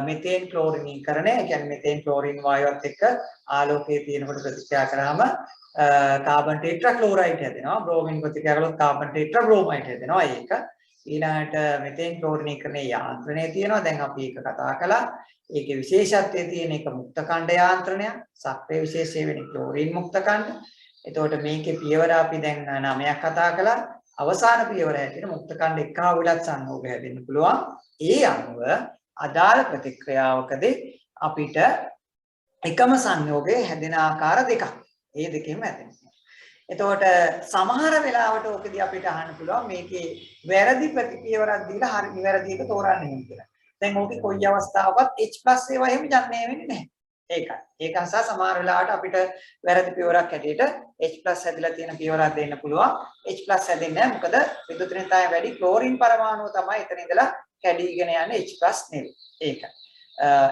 මෙතේන් ක්ලෝරිනීකරණය. ඒ කියන්නේ මෙතේන් ක්ලෝරින් වායුවත් එක්ක ආලෝකයේ තියෙනකොට ප්‍රතික්‍රියා කරාම කාබන් ටෙට්‍රා ක්ලෝරයිඩ් හැදෙනවා. බ්‍රෝමින් ප්‍රතික්‍රියා කළොත් කාබන් ටෙට්‍රා බ්‍රෝමයිඩ් හැදෙනවා. ඒක ඊළඟට මෙතෙන් ක්ලෝරිනීකරණයේ යාන්ත්‍රණය තියෙනවා. දැන් අපි ඒක කතා කළා. ඒකේ විශේෂත්වය තියෙන එක මුක්ත ඛණ්ඩ යාන්ත්‍රණය. සක්‍රිය විශේෂය වෙන්නේ ක්ලෝරින් මුක්ත ඛණ්ඩ. එතකොට මේකේ පියවර අපි දැන් 9ක් කතා කළා. අවසාන පියවර හැටියට මුක්ත ඛණ්ඩ එක හා විලත් සංයෝග හැදෙන්න පුළුවන්. ඒ අනුව අදාළ ප්‍රතික්‍රියාවකදී අපිට එකම සංයෝගයේ හැදෙන ආකාර දෙකක්. ඒ දෙකෙන්ම හැදෙනවා. එතකොට සමහර වෙලාවට ඕකදී අපිට අහන්න පුළුවන් මේකේ වැරදි ප්‍රතිපියවරක් දීලා හරි නිවැරදි එක තෝරන්නේ නෙමෙයි කියලා. දැන් ඕකේ කොයි අවස්ථාවකවත් H+ ඒවා එහෙම යන්නේ වෙන්නේ නැහැ. ඒකයි. ඒක නිසා සමහර වෙලාවට අපිට වැරදි පියවරක් හැටියට H+ හැදිලා තියෙන පියවරක් දෙන්න පුළුවන්. H+ හැදෙන්නේ නැහැ. මොකද විදුලිතය වැඩි ක්ලෝරින් පරමාණුව තමයි එතන ඉඳලා කැඩීගෙන යන්නේ H+ නෙවෙයි. ඒකයි.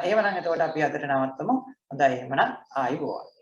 එහෙමනම් එතකොට අපි අදට නවත්තමු. හොඳයි එහෙමනම් ආයිබෝවන්.